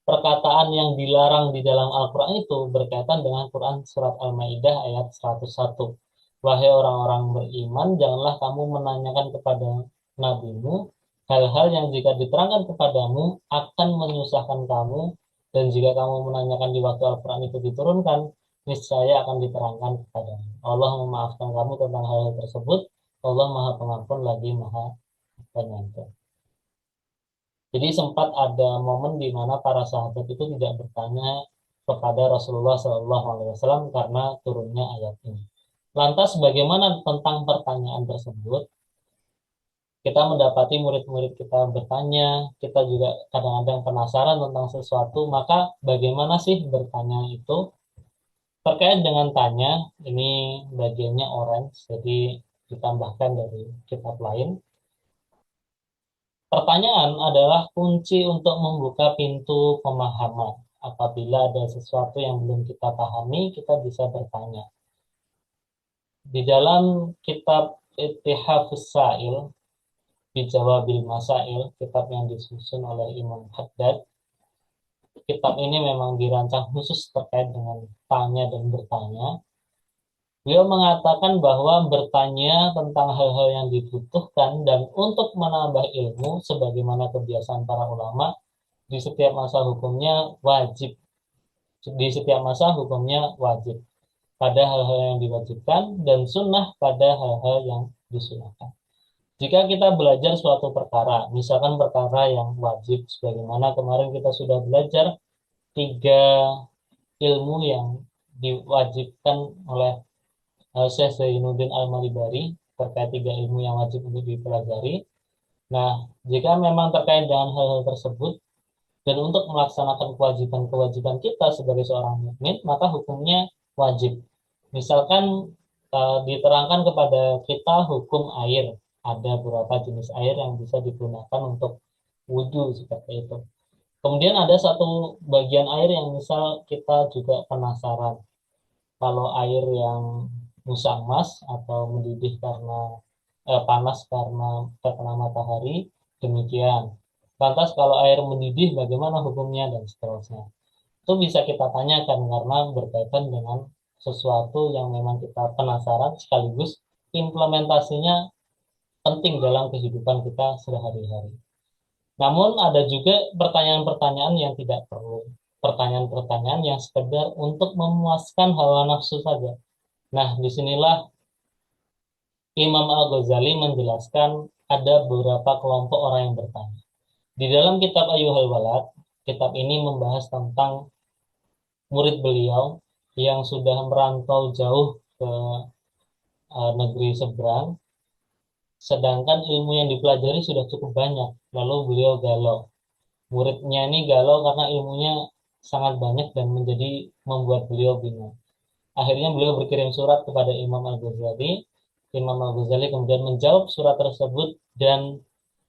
Perkataan yang dilarang di dalam Al-Quran itu berkaitan dengan Quran Surat Al-Ma'idah ayat 101. Wahai orang-orang beriman, janganlah kamu menanyakan kepada nabimu hal-hal yang jika diterangkan kepadamu akan menyusahkan kamu, dan jika kamu menanyakan di waktu Al-Quran itu diturunkan, niscaya akan diterangkan kepadamu. Allah memaafkan kamu tentang hal-hal tersebut. Allah Maha Pengampun lagi Maha Penyayang. Jadi sempat ada momen di mana para sahabat itu tidak bertanya kepada Rasulullah SAW karena turunnya ayat ini. Lantas bagaimana tentang pertanyaan tersebut? Kita mendapati murid-murid kita bertanya, kita juga kadang-kadang penasaran tentang sesuatu, maka bagaimana sih bertanya itu? Terkait dengan tanya, ini bagiannya orange, jadi ditambahkan dari kitab lain. Pertanyaan adalah kunci untuk membuka pintu pemahaman. Apabila ada sesuatu yang belum kita pahami, kita bisa bertanya. Di dalam kitab Ittihafus Sa'il, Bijawabil Masail, kitab yang disusun oleh Imam Haddad, kitab ini memang dirancang khusus terkait dengan tanya dan bertanya. Beliau mengatakan bahwa bertanya tentang hal-hal yang dibutuhkan dan untuk menambah ilmu, sebagaimana kebiasaan para ulama, di setiap masa hukumnya wajib. Di setiap masa hukumnya wajib. Pada hal-hal yang diwajibkan dan sunnah pada hal-hal yang disunahkan. Jika kita belajar suatu perkara, misalkan perkara yang wajib, sebagaimana kemarin kita sudah belajar tiga ilmu yang diwajibkan oleh Syekh Zainuddin Al-Malibari terkait tiga ilmu yang wajib untuk dipelajari. Nah, jika memang terkait dengan hal-hal tersebut dan untuk melaksanakan kewajiban-kewajiban kita sebagai seorang mukmin, maka hukumnya wajib. Misalkan diterangkan kepada kita hukum air, ada beberapa jenis air yang bisa digunakan untuk wudhu seperti itu. Kemudian ada satu bagian air yang misal kita juga penasaran, kalau air yang musamas atau mendidih karena panas karena terkena matahari, demikian. Lantas kalau air mendidih bagaimana hukumnya dan seterusnya. Itu bisa kita tanyakan karena berkaitan dengan sesuatu yang memang kita penasaran sekaligus implementasinya penting dalam kehidupan kita sehari-hari. Namun ada juga pertanyaan-pertanyaan yang tidak perlu. Pertanyaan-pertanyaan yang sekedar untuk memuaskan hawa nafsu saja. Nah, disinilah Imam Al-Ghazali menjelaskan ada beberapa kelompok orang yang bertanya. Di dalam kitab Ayyuhal Walad, kitab ini membahas tentang murid beliau yang sudah merantau jauh ke negeri seberang, sedangkan ilmu yang dipelajari sudah cukup banyak. Lalu beliau galau. Muridnya ini galau karena ilmunya sangat banyak dan menjadi membuat beliau bingung. Akhirnya beliau berkirim surat kepada Imam Al-Ghazali. Imam Al-Ghazali kemudian menjawab surat tersebut dan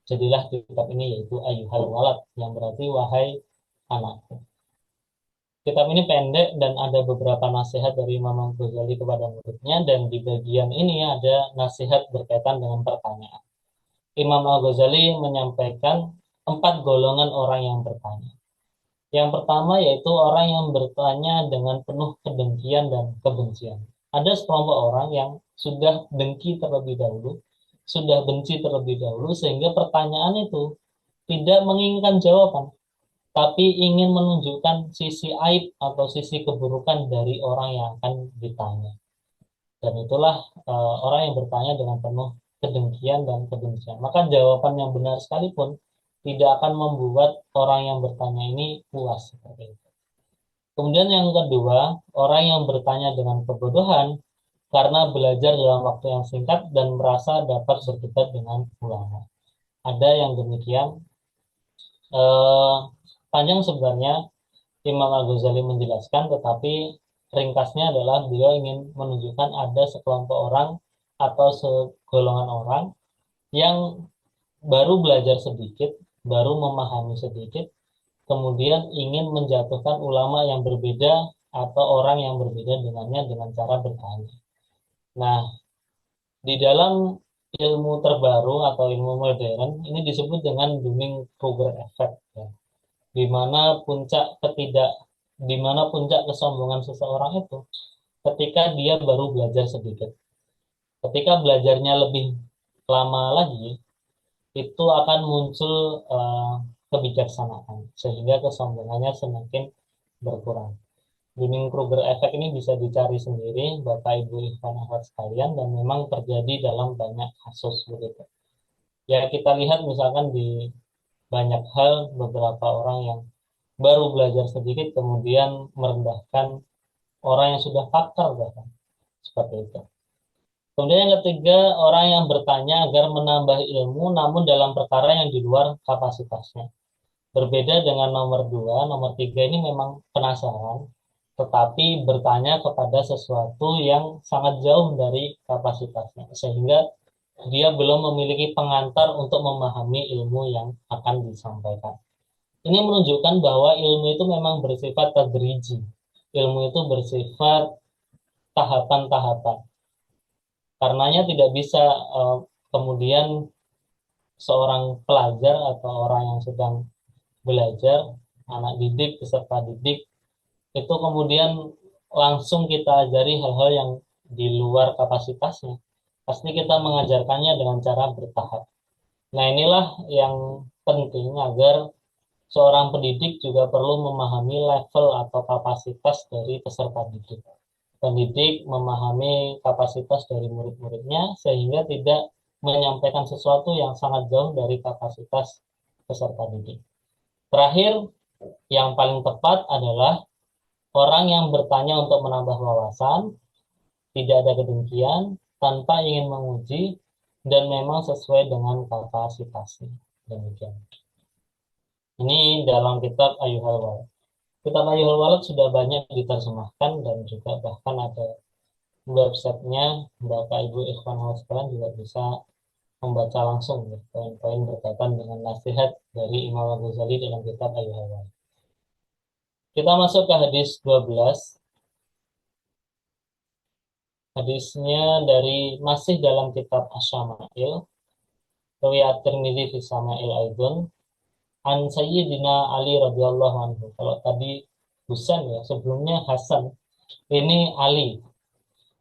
jadilah kitab ini yaitu Ayyuhal Walad yang berarti wahai anakku. Kitab ini pendek dan ada beberapa nasihat dari Imam Al-Ghazali kepada muridnya dan di bagian ini ada nasihat berkaitan dengan pertanyaan. Imam Al-Ghazali menyampaikan 4 golongan orang yang bertanya. Yang pertama yaitu orang yang bertanya dengan penuh kedengkian dan kebencian. Ada sekelompok orang yang sudah dengki terlebih dahulu, sudah benci terlebih dahulu, sehingga pertanyaan itu tidak menginginkan jawaban, tapi ingin menunjukkan sisi aib atau sisi keburukan dari orang yang akan ditanya. Dan itulah orang yang bertanya dengan penuh kedengkian dan kebencian. Maka jawaban yang benar sekalipun tidak akan membuat orang yang bertanya ini puas seperti itu. Kemudian yang kedua, orang yang bertanya dengan kebodohan karena belajar dalam waktu yang singkat dan merasa dapat berdebat dengan ulama. Ada yang demikian. Eh, Panjang sebenarnya Imam Al-Ghazali menjelaskan, tetapi ringkasnya adalah beliau ingin menunjukkan ada sekelompok orang atau segolongan orang yang baru belajar sedikit, baru memahami sedikit, kemudian ingin menjatuhkan ulama yang berbeda atau orang yang berbeda dengannya dengan cara bertanya. Nah, di dalam ilmu terbaru atau ilmu modern ini disebut dengan Dunning-Kruger effect, ya, di mana di mana puncak kesombongan seseorang itu ketika dia baru belajar sedikit. Ketika belajarnya lebih lama lagi, itu akan muncul kebijaksanaan sehingga kesombongannya semakin berkurang. Dunning-Kruger effect ini bisa dicari sendiri Bapak Ibu Ikhwan Akhwat sekalian dan memang terjadi dalam banyak kasus begitu. Ya kita lihat misalkan di banyak hal beberapa orang yang baru belajar sedikit kemudian merendahkan orang yang sudah pakar bahkan seperti itu. Kemudian yang ketiga, orang yang bertanya agar menambah ilmu namun dalam perkara yang di luar kapasitasnya. Berbeda dengan nomor dua, nomor tiga ini memang penasaran, tetapi bertanya kepada sesuatu yang sangat jauh dari kapasitasnya, sehingga dia belum memiliki pengantar untuk memahami ilmu yang akan disampaikan. Ini menunjukkan bahwa ilmu itu memang bersifat tadriji. Ilmu itu bersifat tahapan-tahapan. Karenanya tidak bisa kemudian seorang pelajar atau orang yang sedang belajar, anak didik, peserta didik, itu kemudian langsung kita ajari hal-hal yang di luar kapasitasnya. Pasti kita mengajarkannya dengan cara bertahap. Nah, inilah yang penting agar seorang pendidik juga perlu memahami level atau kapasitas dari peserta didik. Pendidik memahami kapasitas dari murid-muridnya sehingga tidak menyampaikan sesuatu yang sangat jauh dari kapasitas peserta didik. Terakhir, yang paling tepat adalah orang yang bertanya untuk menambah wawasan, tidak ada kedengkian, tanpa ingin menguji, dan memang sesuai dengan kapasitasnya. Demikian. Ini dalam kitab Ayyuhal Walad. Kitab Ayyuhal Walad sudah banyak diterjemahkan dan juga bahkan ada websitenya. Bapak Ibu Ikhwan sekalian juga bisa membaca langsung ya, poin-poin berkaitan dengan nasihat dari Imam Al-Ghazali dalam kitab Ayyuhal Walad. Kita masuk ke hadis 12. Hadisnya dari masih dalam kitab Asy-Syama'il, riwayat Tirmidzi fi Syama'il Aidun, an Sayyidina Ali radhiyallahu anhu. Kalau tadi Husain ya, sebelumnya Hasan. Ini Ali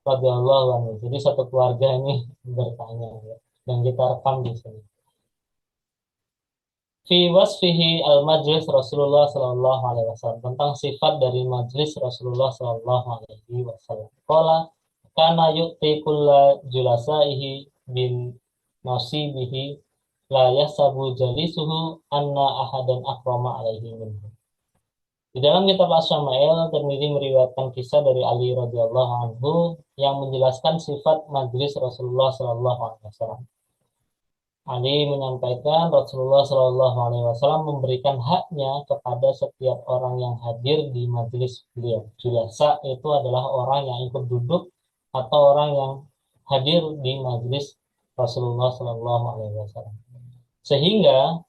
radhiyallahu anhu. Jadi satu keluarga ini bertanya ya. Dan kita rekam di sini. Fi wasfihi al-majlis Rasulullah sallallahu alaihi wasallam, tentang sifat dari majlis Rasulullah sallallahu alaihi wasallam. Qala kana yu'ti kulla julasaihi bin nasibihi la yasabu jalisuhu anna ahadan akrama alaihi minhu. Di dalam kitab Asy-Syama'il, Tirmidzi meriwayatkan kisah dari Ali radhiyallahu anhu yang menjelaskan sifat majlis Rasulullah sallallahu alaihi wasallam. Ali menyampaikan Rasulullah Shallallahu Alaihi Wasallam memberikan haknya kepada setiap orang yang hadir di majelis beliau. Julasa itu adalah orang yang ikut duduk atau orang yang hadir di majelis Rasulullah Shallallahu Alaihi Wasallam. Sehingga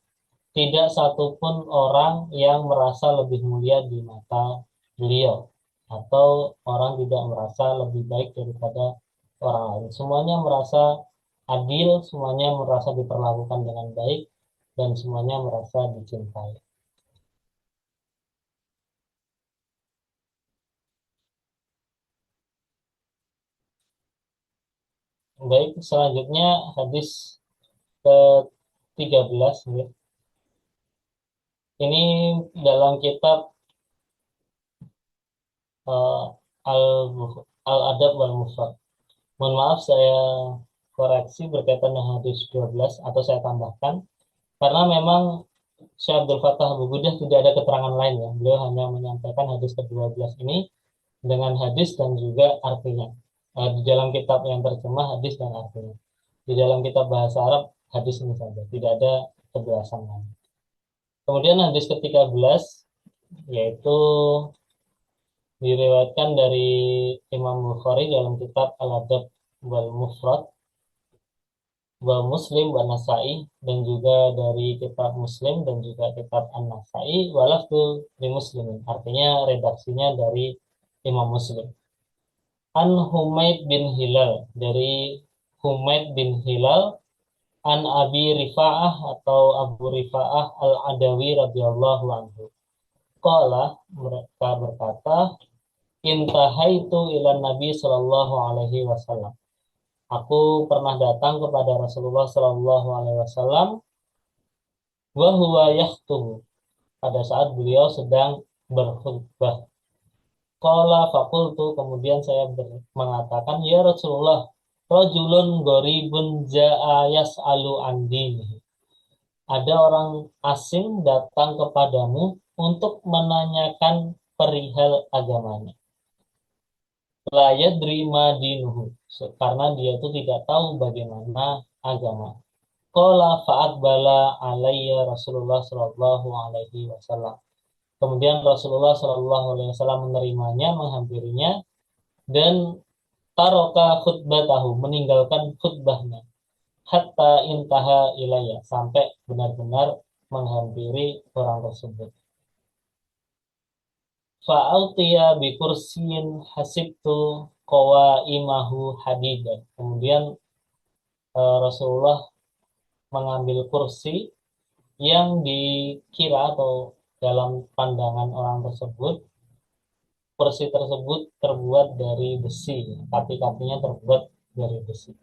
tidak satupun orang yang merasa lebih mulia di mata beliau atau orang tidak merasa lebih baik daripada orang lain. Semuanya merasa adil, semuanya merasa diperlakukan dengan baik, dan semuanya merasa dicintai. Baik, selanjutnya hadis ke-13. Ini dalam kitab uh, Al-Adab wal-Mufrad. Mohon maaf saya koreksi berkaitan dengan hadis 12 atau saya tambahkan. Karena memang Syekh Abdul Fattah Abu Gudah tidak ada keterangan lain ya. Beliau hanya menyampaikan hadis ke-12 ini dengan hadis dan juga artinya. Di dalam kitab yang terjemah hadis dan artinya. Di dalam kitab bahasa Arab hadis ini saja, tidak ada penjelasan lain. Kemudian hadis ke-13 yaitu diriwayatkan dari Imam Bukhari dalam kitab Al-Adab wal Mufrad wa Muslim wa Nasai, dan juga dari kitab Muslim dan juga kitab An-Nasai walafdu di Muslimin, artinya redaksinya dari Imam Muslim. An Humaid bin Hilal, dari Humaid bin Hilal, an Abi Rifa'ah atau Abu Rifa'ah Al-Adawi radhiyallahu anhu. Qala, mereka berkata, intahaitu ila Nabi sallallahu alaihi wasallam. Aku pernah datang kepada Rasulullah sallallahu alaihi wasallam wa huwa yakhutub, pada saat beliau sedang berkhutbah. Qala faqultu, kemudian saya mengatakan, ya Rasulullah, rajulun gharibun jaa yas'alu an dinihi. Ada orang asing datang kepadamu untuk menanyakan perihal agamanya. la yadri ma dinuhu, karena dia itu tidak tahu bagaimana agama. Qala fa'aqbala alayya Rasulullah sallallahu alaihi wasallam. Kemudian Rasulullah sallallahu alaihi wasallam menerimanya, menghampirinya, dan taroka khutbatahu, meninggalkan khutbahnya, hatta intaha ilayya, sampai benar-benar menghampiri orang tersebut. Fa'altiya bi kursiyin hasibtu qawaimahu hadidan. Kemudian Rasulullah mengambil kursi yang dikira atau dalam pandangan orang tersebut, kursi tersebut terbuat dari besi, kaki-kakinya terbuat dari besi.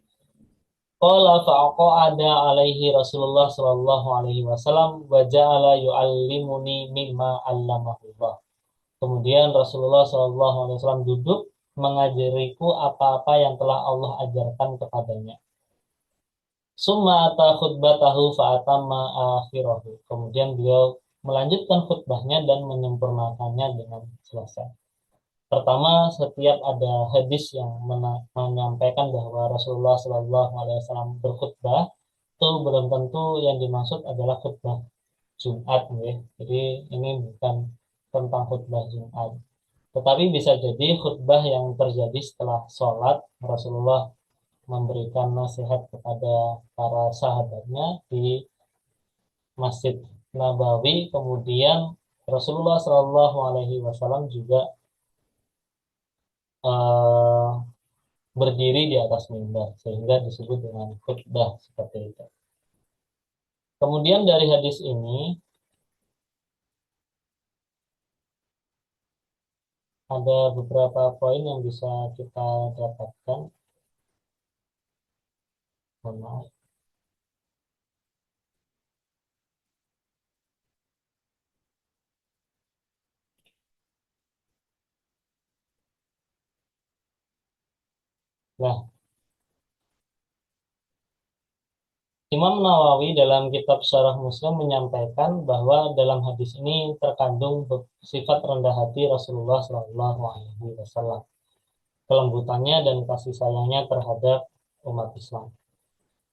Qala fa'aqa'ada alaihi Rasulullah sallallahu alaihi wasallam wa ja'ala yu'allimuni mimma 'allamahullah. Kemudian Rasulullah sallallahu alaihi wasallam duduk mengajariku apa-apa yang telah Allah ajarkan kepadanya. Summa ata khutbatahu fa'atamma akhirahu. Kemudian beliau melanjutkan khutbahnya dan menyempurnakannya dengan selesai. Pertama, setiap ada hadis yang menyampaikan bahwa Rasulullah Shallallahu Alaihi Wasallam berkhutbah, itu belum tentu yang dimaksud adalah khutbah Jumat, ya. Jadi ini bukan tentang khutbah Jumat, tetapi bisa jadi khutbah yang terjadi setelah sholat. Rasulullah memberikan nasihat kepada para sahabatnya di Masjid Nabawi. Kemudian Rasulullah Shallallahu Alaihi Wasallam juga eh, berdiri di atas mimbar, sehingga disebut dengan khutbah seperti itu. Kemudian dari hadis ini ada beberapa poin yang bisa kita dapatkan. Mohon maaf. Nah, Imam Nawawi dalam kitab Syarah Muslim menyampaikan bahwa dalam hadis ini terkandung sifat rendah hati Rasulullah Shallallahu Alaihi Wasallam, kelembutannya dan kasih sayangnya terhadap umat Islam.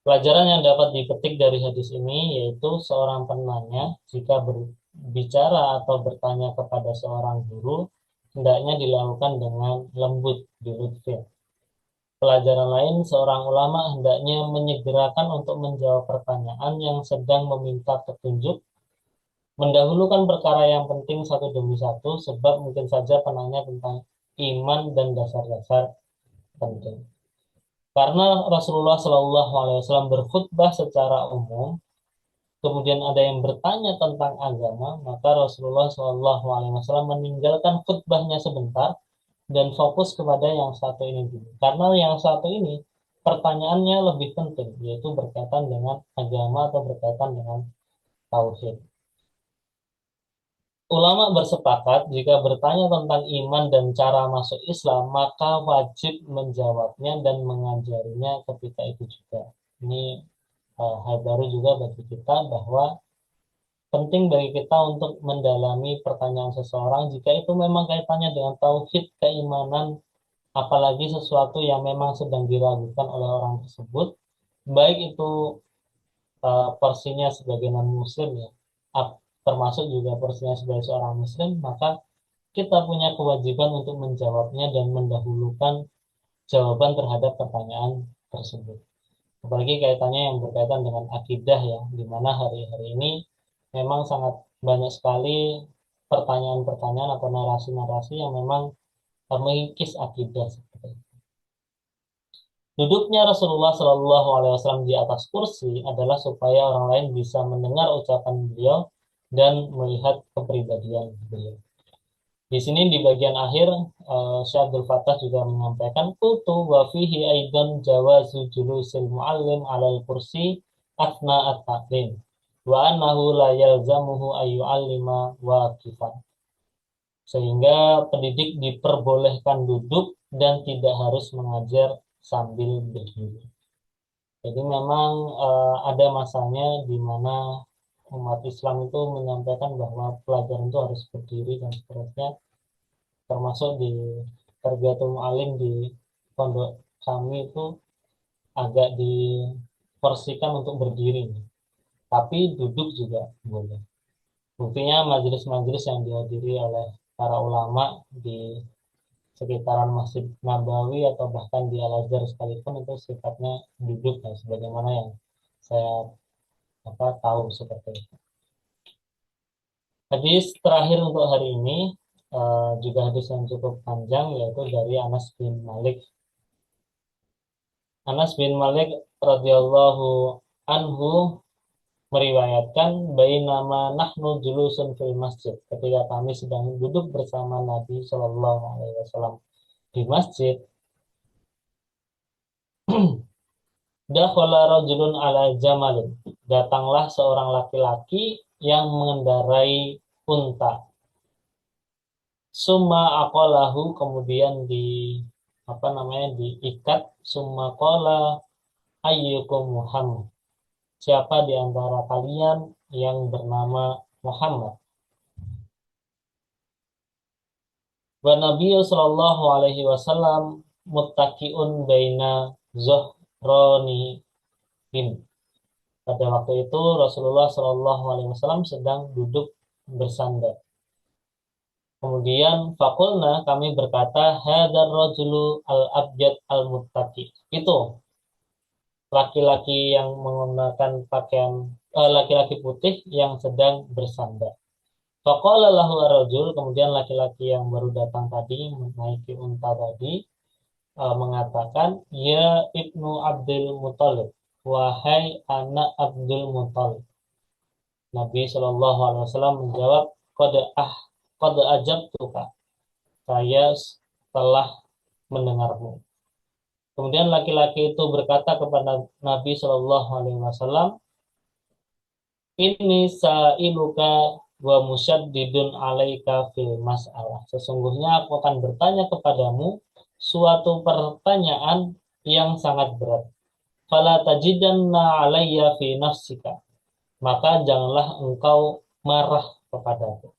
Pelajaran yang dapat dipetik dari hadis ini yaitu seorang penanya jika berbicara atau bertanya kepada seorang guru hendaknya dilakukan dengan lembut, dilutfin. Pelajaran lain, seorang ulama hendaknya menyegerakan untuk menjawab pertanyaan yang sedang meminta petunjuk, mendahulukan perkara yang penting satu demi satu, sebab mungkin saja penanya tentang iman dan dasar-dasar penting. Karena Rasulullah Shallallahu Alaihi Wasallam berkhutbah secara umum, kemudian ada yang bertanya tentang agama, maka Rasulullah Shallallahu Alaihi Wasallam meninggalkan khutbahnya sebentar dan fokus kepada yang satu ini dulu. Karena yang satu ini pertanyaannya lebih penting, yaitu berkaitan dengan agama atau berkaitan dengan tauhid. Ulama bersepakat jika bertanya tentang iman dan cara masuk Islam, maka wajib menjawabnya dan mengajarinya ketika itu juga. Ini hal baru juga bagi kita, bahwa penting bagi kita untuk mendalami pertanyaan seseorang jika itu memang kaitannya dengan tauhid, keimanan, apalagi sesuatu yang memang sedang diragukan oleh orang tersebut, baik itu porsinya sebagai non-muslim, ya, termasuk juga porsinya sebagai seorang muslim, maka kita punya kewajiban untuk menjawabnya dan mendahulukan jawaban terhadap pertanyaan tersebut. Apalagi kaitannya yang berkaitan dengan akidah, ya, di mana hari-hari ini memang sangat banyak sekali pertanyaan-pertanyaan atau narasi-narasi yang memang mengikis akidah seperti itu. Duduknya Rasulullah Shallallahu Alaihi Wasallam di atas kursi adalah supaya orang lain bisa mendengar ucapan beliau dan melihat kepribadian beliau. Di sini di bagian akhir, Syekh Abdul Fattah juga menyampaikan kutu wa fihi aidan jawazu julusil muallim alal kursi atna at-ta'lim wa annahu la yalzamuhu ayyu'allima waqifan. Sehingga pendidik diperbolehkan duduk dan tidak harus mengajar sambil berdiri. Jadi memang ada masanya di mana umat Islam itu menyampaikan bahwa pelajaran itu harus berdiri dan seterusnya, termasuk di tarbiyatul mu'allim di pondok kami itu agak diporsikan untuk berdiri, tapi duduk juga boleh. Buktinya majelis-majelis yang dihadiri oleh para ulama di sekitaran Masjid Nabawi atau bahkan di Al-Azhar sekalipun itu sifatnya duduk ya, sebagaimana yang saya tahu seperti itu. Hadis terakhir untuk hari ini juga hadis yang cukup panjang, yaitu dari Anas bin Malik. Anas bin Malik radhiyallahu anhu meriwayatkan bainama nahnu julusun fil masjid, ketika kami sedang duduk bersama Nabi Shallallahu alaihi wasallam di masjid, dakhala rajulun ala jamalin, datanglah seorang laki-laki yang mengendarai unta. Summa aqalahu, kemudian diikat. Summa qala ayyukum Muhammad, siapa di antara kalian yang bernama Muhammad? Wa Nabi sallallahu alaihi wasallam muttaqiun baina zuhranihin. Pada waktu itu Rasulullah sallallahu alaihi wasallam sedang duduk bersandar. Kemudian fakulna, kami berkata, hadar rajulu al-abjad al-muttaqi. Itu laki-laki yang menggunakan pakaian laki-laki putih yang sedang bersandar. Faqala lahu ar-rajul, kemudian laki-laki yang baru datang tadi menaiki unta tadi mengatakan, ya Ibnu Abdul Muthalib, wahai anak Abdul Muthalib. Nabi Shallallahu alaihi wasallam menjawab, qad ajabtuka, saya telah mendengarmu. Kemudian laki-laki itu berkata kepada Nabi Shallallahu alaihi wasallam, ini sa'iluka wa musyaddidun alaika fil mas'alah. Sesungguhnya aku akan bertanya kepadamu suatu pertanyaan yang sangat berat. Fala tajidanna alayya fi nafsika, maka janganlah engkau marah kepadaku.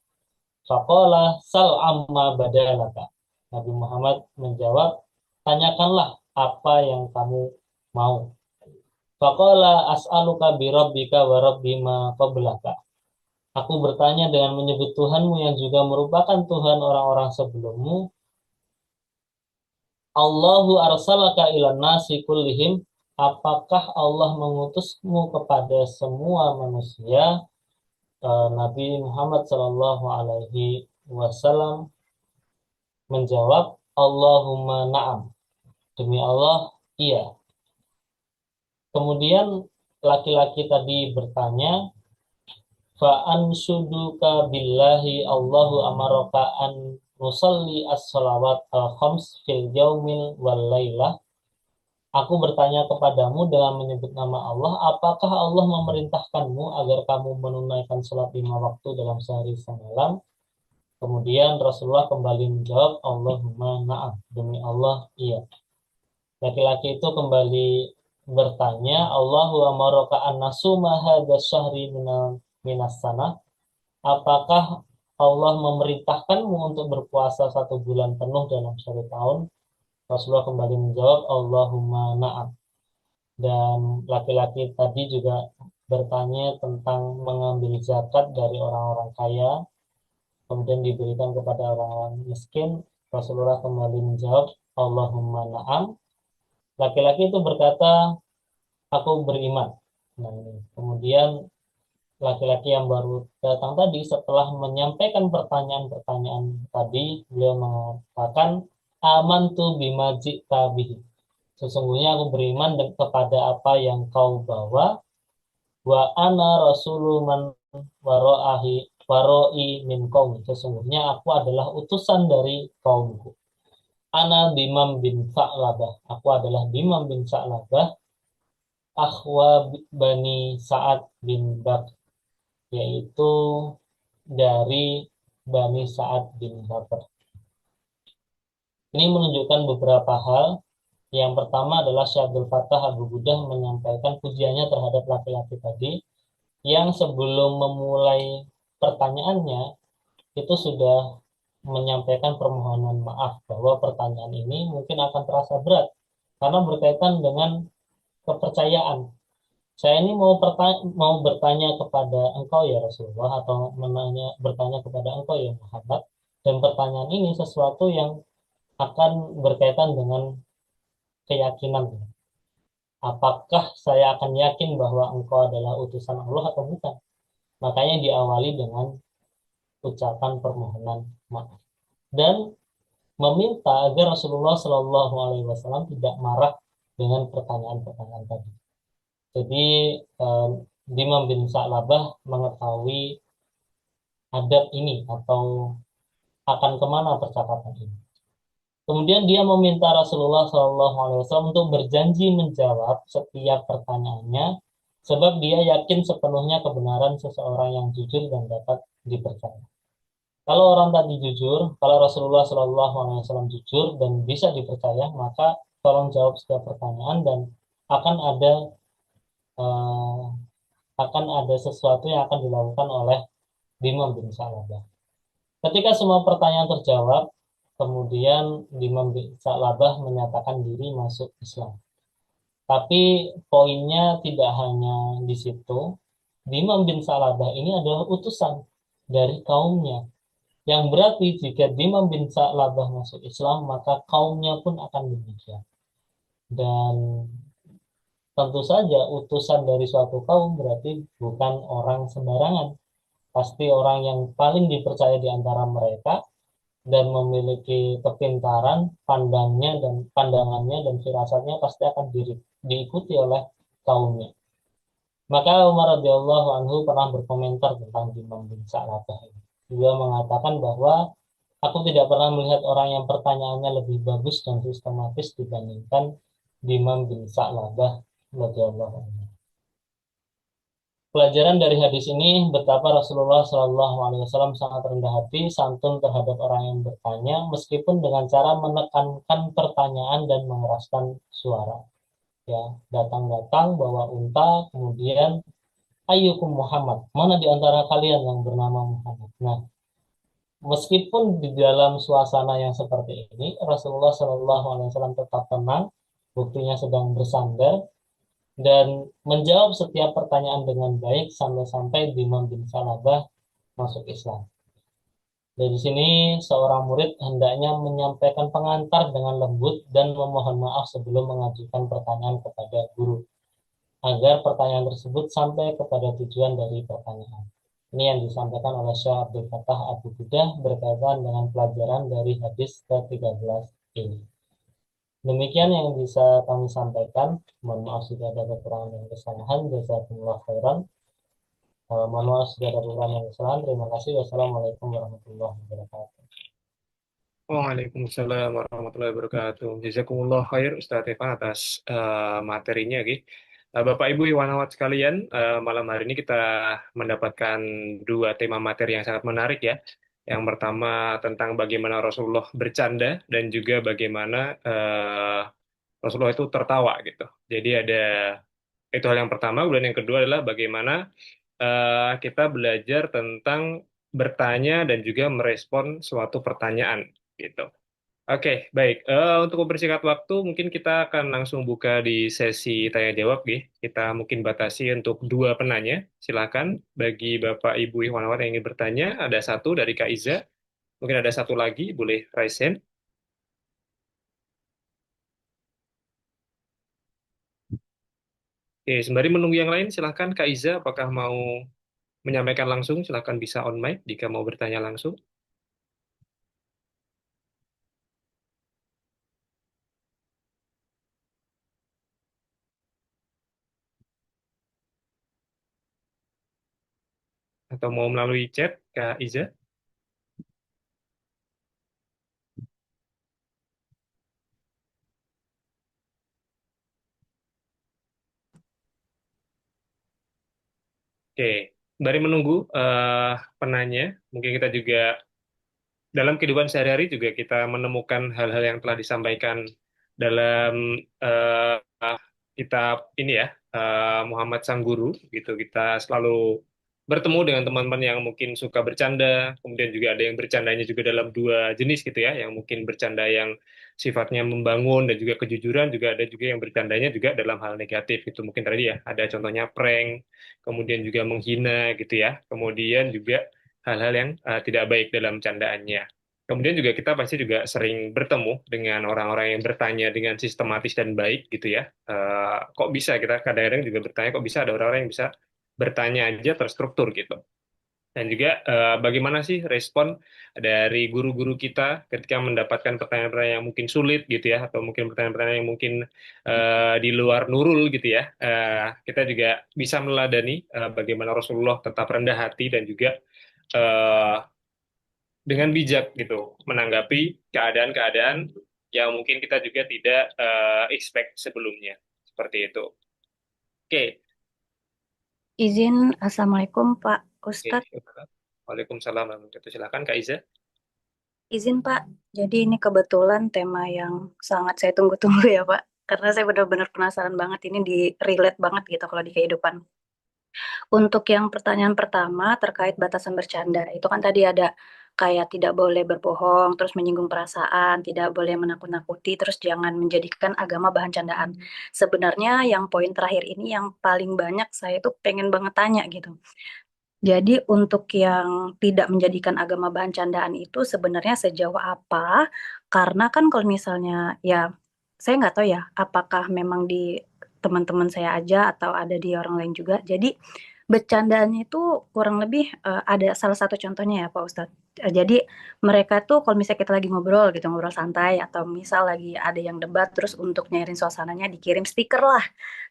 Faqala sal amma badalaka. Nabi Muhammad menjawab, tanyakanlah apa yang kamu mau. Faqala as'aluka bi rabbika wa rabbi ma qablaka. Aku bertanya dengan menyebut Tuhanmu yang juga merupakan Tuhan orang-orang sebelummu. Allahu arsalaka ilan nasi kullihim, apakah Allah mengutusmu kepada semua manusia? Nabi Muhammad Shallallahu alaihi wasallam menjawab, Allahumma na'am, demi Allah, iya. Kemudian laki-laki tadi bertanya, fa'ansuduka billahi Allahu amaraka an nusalli as-salawat al-khams fil yaumil wal laylah. Aku bertanya kepadamu dengan menyebut nama Allah, apakah Allah memerintahkanmu agar kamu menunaikan salat 5 waktu dalam sehari semalam? Kemudian Rasulullah kembali menjawab, Allahumma na'am, demi Allah, iya. Laki-laki itu kembali bertanya, Allahu amaraka an nasuma hadza syahri minas sana. Apakah Allah memerintahkanmu untuk berpuasa 1 bulan penuh dalam 1 tahun? Rasulullah kembali menjawab, Allahumma na'am. Dan laki-laki tadi juga bertanya tentang mengambil zakat dari orang-orang kaya, kemudian diberikan kepada orang-orang miskin. Rasulullah kembali menjawab, Allahumma na'am. Laki-laki itu berkata, aku beriman. Nah, kemudian laki-laki yang baru datang tadi setelah menyampaikan pertanyaan-pertanyaan tadi, beliau mengatakan, amantu bima ji'ta bihi. Sesungguhnya aku beriman kepada apa yang kau bawa. Wa ana rasulu man waroi min qaum. Sesungguhnya aku adalah utusan dari kaumku. Ana Dimam bin Sa'labah. Aku adalah Dimam bin Sa'labah, akhwa Bani Sa'ad bin Bakr, yaitu dari Bani Sa'ad bin Bakr. Ini menunjukkan beberapa hal. Yang pertama adalah Syekh Abdul Fattah Abu Budah menyampaikan pujiannya terhadap laki-laki tadi, yang sebelum memulai pertanyaannya itu sudah menyampaikan permohonan maaf bahwa pertanyaan ini mungkin akan terasa berat karena berkaitan dengan kepercayaan. Saya ini mau bertanya kepada engkau ya Rasulullah atau bertanya kepada engkau ya Muhammad, dan pertanyaan ini sesuatu yang akan berkaitan dengan keyakinan. Apakah saya akan yakin bahwa engkau adalah utusan Allah atau bukan? Makanya diawali dengan ucapan permohonan maaf dan meminta agar Rasulullah Shallallahu Alaihi Wasallam tidak marah dengan pertanyaan-pertanyaan tadi. Jadi eh, Dimam bin Sa'labah mengetahui adab ini atau akan kemana percakapan ini. Kemudian dia meminta Rasulullah SAW untuk berjanji menjawab setiap pertanyaannya, sebab dia yakin sepenuhnya kebenaran seseorang yang jujur dan dapat dipercaya. Kalau orang tadi jujur, kalau Rasulullah SAW jujur dan bisa dipercaya, maka tolong jawab setiap pertanyaan dan akan ada eh, akan ada sesuatu yang akan dilakukan oleh Dimam bin Sa'labah. Ketika semua pertanyaan terjawab, kemudian Dimam bin Sa'labah menyatakan diri masuk Islam. Tapi poinnya tidak hanya di situ. Dimam bin Sa'labah ini adalah utusan dari kaumnya. Yang berarti jika Dimam bin Sa'labah masuk Islam, maka kaumnya pun akan demikian. Dan tentu saja utusan dari suatu kaum berarti bukan orang sembarangan. Pasti orang yang paling dipercaya di antara mereka dan memiliki kepintaran, pandangannya dan firasatnya pasti akan diikuti oleh kaumnya. Maka Umar radhiyallahu anhu pernah berkomentar tentang Imam bin Sa'labah. Dia mengatakan bahwa aku tidak pernah melihat orang yang pertanyaannya lebih bagus dan sistematis dibandingkan Imam bin Sa'labah radhiyallahu anhu. Pelajaran dari hadis ini betapa Rasulullah Shallallahu Alaihi Wasallam sangat rendah hati, santun terhadap orang yang bertanya, meskipun dengan cara menekankan pertanyaan dan mengeraskan suara. Ya, datang-datang bawa unta, kemudian ayyukum Muhammad, mana di antara kalian yang bernama Muhammad? Nah, meskipun di dalam suasana yang seperti ini, Rasulullah Shallallahu Alaihi Wasallam tetap tenang, buktinya sedang bersandar, dan menjawab setiap pertanyaan dengan baik sampai-sampai Dimam bin Salabah masuk Islam. Dari sini seorang murid hendaknya menyampaikan pengantar dengan lembut dan memohon maaf sebelum mengajukan pertanyaan kepada guru agar pertanyaan tersebut sampai kepada tujuan dari pertanyaan. Ini yang disampaikan oleh Syekh Abdul Fattah Abu Budah berkaitan dengan pelajaran dari hadis ke-13 ini. Demikian yang bisa kami sampaikan. Mohon maaf jika ada kekurangan dan kesalahan. Jazakumullah khairan. Mohon maaf jika ada kekurangan dan kesalahan. Terima kasih. Wassalamualaikum warahmatullahi wabarakatuh. Waalaikumsalam warahmatullahi wabarakatuh. Jazakumullah khair Ustaz Evan atas materinya. Bapak Ibu Iwanawat sekalian, malam hari ini kita mendapatkan dua tema materi yang sangat menarik ya. Yang pertama tentang bagaimana Rasulullah bercanda dan juga bagaimana Rasulullah itu tertawa gitu. Jadi ada itu hal yang pertama, kemudian yang kedua adalah bagaimana kita belajar tentang bertanya dan juga merespon suatu pertanyaan gitu. Oke, baik. Untuk mempersingkat waktu, mungkin kita akan langsung buka di sesi tanya jawab, gitu. Kita mungkin batasi untuk dua penanya. Silakan bagi Bapak Ibu Ihwanawan yang ingin bertanya, ada satu dari Kak Iza, mungkin ada satu lagi, boleh raise hand. Oke, sembari menunggu yang lain, silakan Kak Iza, apakah mau menyampaikan langsung? Silakan bisa on mic jika mau bertanya langsung. Atau mau melalui chat, Kak Iza? Oke, sembari menunggu penanya, mungkin kita juga dalam kehidupan sehari-hari juga kita menemukan hal-hal yang telah disampaikan dalam kitab ini ya, Muhammad Sang Guru, gitu. Kita selalu bertemu dengan teman-teman yang mungkin suka bercanda, kemudian juga ada yang bercandanya juga dalam dua jenis gitu ya, yang mungkin bercanda yang sifatnya membangun dan juga kejujuran, juga ada juga yang bercandanya juga dalam hal negatif gitu. Mungkin tadi ya, ada contohnya prank, kemudian juga menghina gitu ya, kemudian juga hal-hal yang tidak baik dalam candaannya. Kemudian juga kita pasti juga sering bertemu dengan orang-orang yang bertanya dengan sistematis dan baik gitu ya. Kok bisa kita kadang-kadang juga bertanya kok bisa ada orang-orang yang bisa bertanya aja terstruktur gitu. Dan juga bagaimana sih respon dari guru-guru kita ketika mendapatkan pertanyaan-pertanyaan yang mungkin sulit gitu ya, atau mungkin pertanyaan-pertanyaan yang mungkin di luar nurul gitu ya. Kita juga bisa meneladani bagaimana Rasulullah tetap rendah hati dan juga eh, dengan bijak gitu menanggapi keadaan-keadaan yang mungkin kita juga tidak expect sebelumnya. Seperti itu. Oke. Izin, Assalamualaikum Pak Oke. Ustadz. Waalaikumsalam warahmatullahi wabarakatuh. Silakan Kak Iza. Izin Pak, jadi ini kebetulan tema yang sangat saya tunggu-tunggu ya Pak. Karena saya benar-benar penasaran banget, ini di relate banget gitu kalau di kehidupan. Untuk yang pertanyaan pertama terkait batasan bercanda, itu kan tadi ada kayak tidak boleh berbohong, terus menyinggung perasaan, tidak boleh menakut-nakuti, terus jangan menjadikan agama bahan candaan. Sebenarnya yang poin terakhir ini yang paling banyak saya tuh pengen banget tanya gitu. Jadi untuk yang tidak menjadikan agama bahan candaan itu sebenarnya sejauh apa? Karena kan kalau misalnya ya saya nggak tahu ya apakah memang di teman-teman saya aja atau ada di orang lain juga. Jadi bercandaannya itu kurang lebih ada salah satu contohnya ya Pak Ustadz. Jadi mereka tuh kalau misalnya kita lagi ngobrol gitu, ngobrol santai atau misal lagi ada yang debat terus untuk nyairin suasananya dikirim stiker lah.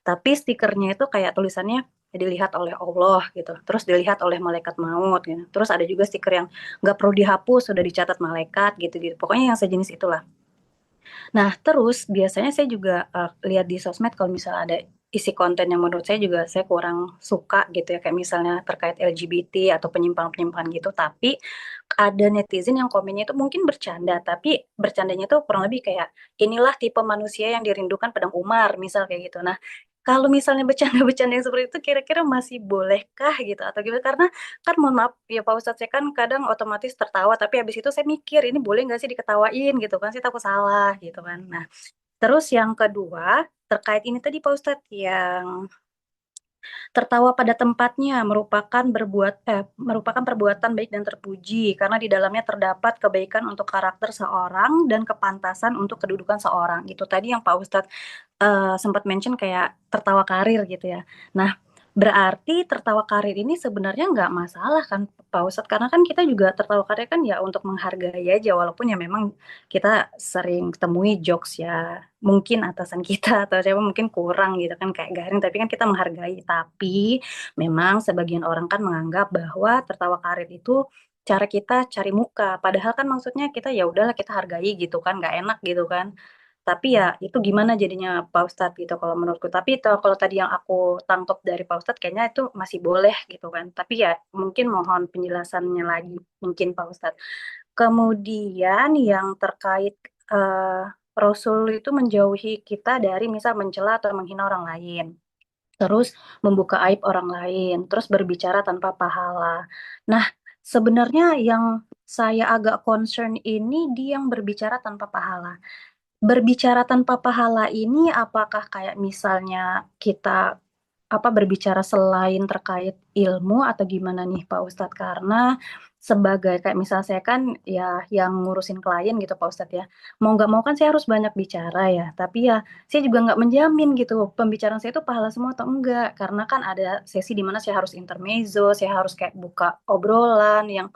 Tapi stikernya itu kayak tulisannya dilihat oleh Allah gitu, terus dilihat oleh malaikat maut gitu. Terus ada juga stiker yang nggak perlu dihapus, sudah dicatat malaikat gitu-gitu. Pokoknya yang sejenis itulah. Nah, terus biasanya saya juga lihat di sosmed kalau misalnya ada isi konten yang menurut saya juga saya kurang suka gitu ya, kayak misalnya terkait LGBT atau penyimpangan-penyimpangan gitu, tapi ada netizen yang komennya itu mungkin bercanda, tapi bercandanya itu kurang lebih kayak inilah tipe manusia yang dirindukan pedang Umar, misal kayak gitu. Nah, kalau misalnya bercanda-bercanda yang seperti itu kira-kira masih bolehkah gitu atau gimana? Karena kan mohon maaf ya Pak Ustadz, saya kan kadang otomatis tertawa tapi habis itu saya mikir ini boleh nggak sih diketawain gitu kan, saya takut salah gitu kan. Nah, terus yang kedua terkait ini tadi Pak Ustadz yang tertawa pada tempatnya merupakan perbuatan baik dan terpuji karena di dalamnya terdapat kebaikan untuk karakter seorang dan kepantasan untuk kedudukan seorang. Itu tadi yang Pak Ustadz sempat mention kayak tertawa karir gitu ya. Nah, berarti tertawa karir ini sebenarnya nggak masalah kan Pak Ustadz, karena kan kita juga tertawa karir kan ya untuk menghargai aja, walaupun ya memang kita sering temui jokes ya mungkin atasan kita atau siapa mungkin kurang gitu kan kayak garing, tapi kan kita menghargai. Tapi memang sebagian orang kan menganggap bahwa tertawa karir itu cara kita cari muka, padahal kan maksudnya kita ya udahlah kita hargai gitu kan, nggak enak gitu kan. Tapi ya itu gimana jadinya Pak Ustadz gitu kalau menurutku. Tapi itu kalau tadi yang aku tangkap dari Pak Ustadz kayaknya itu masih boleh gitu kan. Tapi ya mungkin mohon penjelasannya lagi mungkin Pak Ustadz. Kemudian yang terkait eh, Rasul itu menjauhi kita dari misal mencela atau menghina orang lain. Terus membuka aib orang lain, terus berbicara tanpa pahala. Nah, sebenarnya yang saya agak concern ini dia yang berbicara tanpa pahala. Berbicara tanpa pahala ini apakah kayak misalnya kita berbicara selain terkait ilmu atau gimana nih Pak Ustadz? Karena sebagai kayak misal saya kan ya yang ngurusin klien gitu Pak Ustadz ya. Mau nggak mau kan saya harus banyak bicara ya. Tapi ya saya juga nggak menjamin gitu pembicaraan saya itu pahala semua atau enggak. Karena kan ada sesi di mana saya harus intermezzo, saya harus kayak buka obrolan yang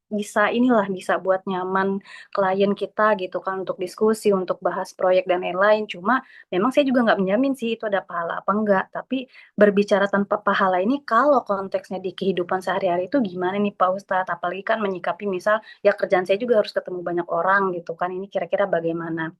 bisa inilah bisa buat nyaman klien kita gitu kan untuk diskusi, untuk bahas proyek dan lain-lain. Cuma memang saya juga nggak menjamin sih itu ada pahala apa enggak. Tapi berbicara tanpa pahala ini kalau konteksnya di kehidupan sehari-hari itu gimana nih Pak Ustadz? Apalagi kan menyikapi misal ya kerjaan saya juga harus ketemu banyak orang gitu kan. Ini kira-kira bagaimana?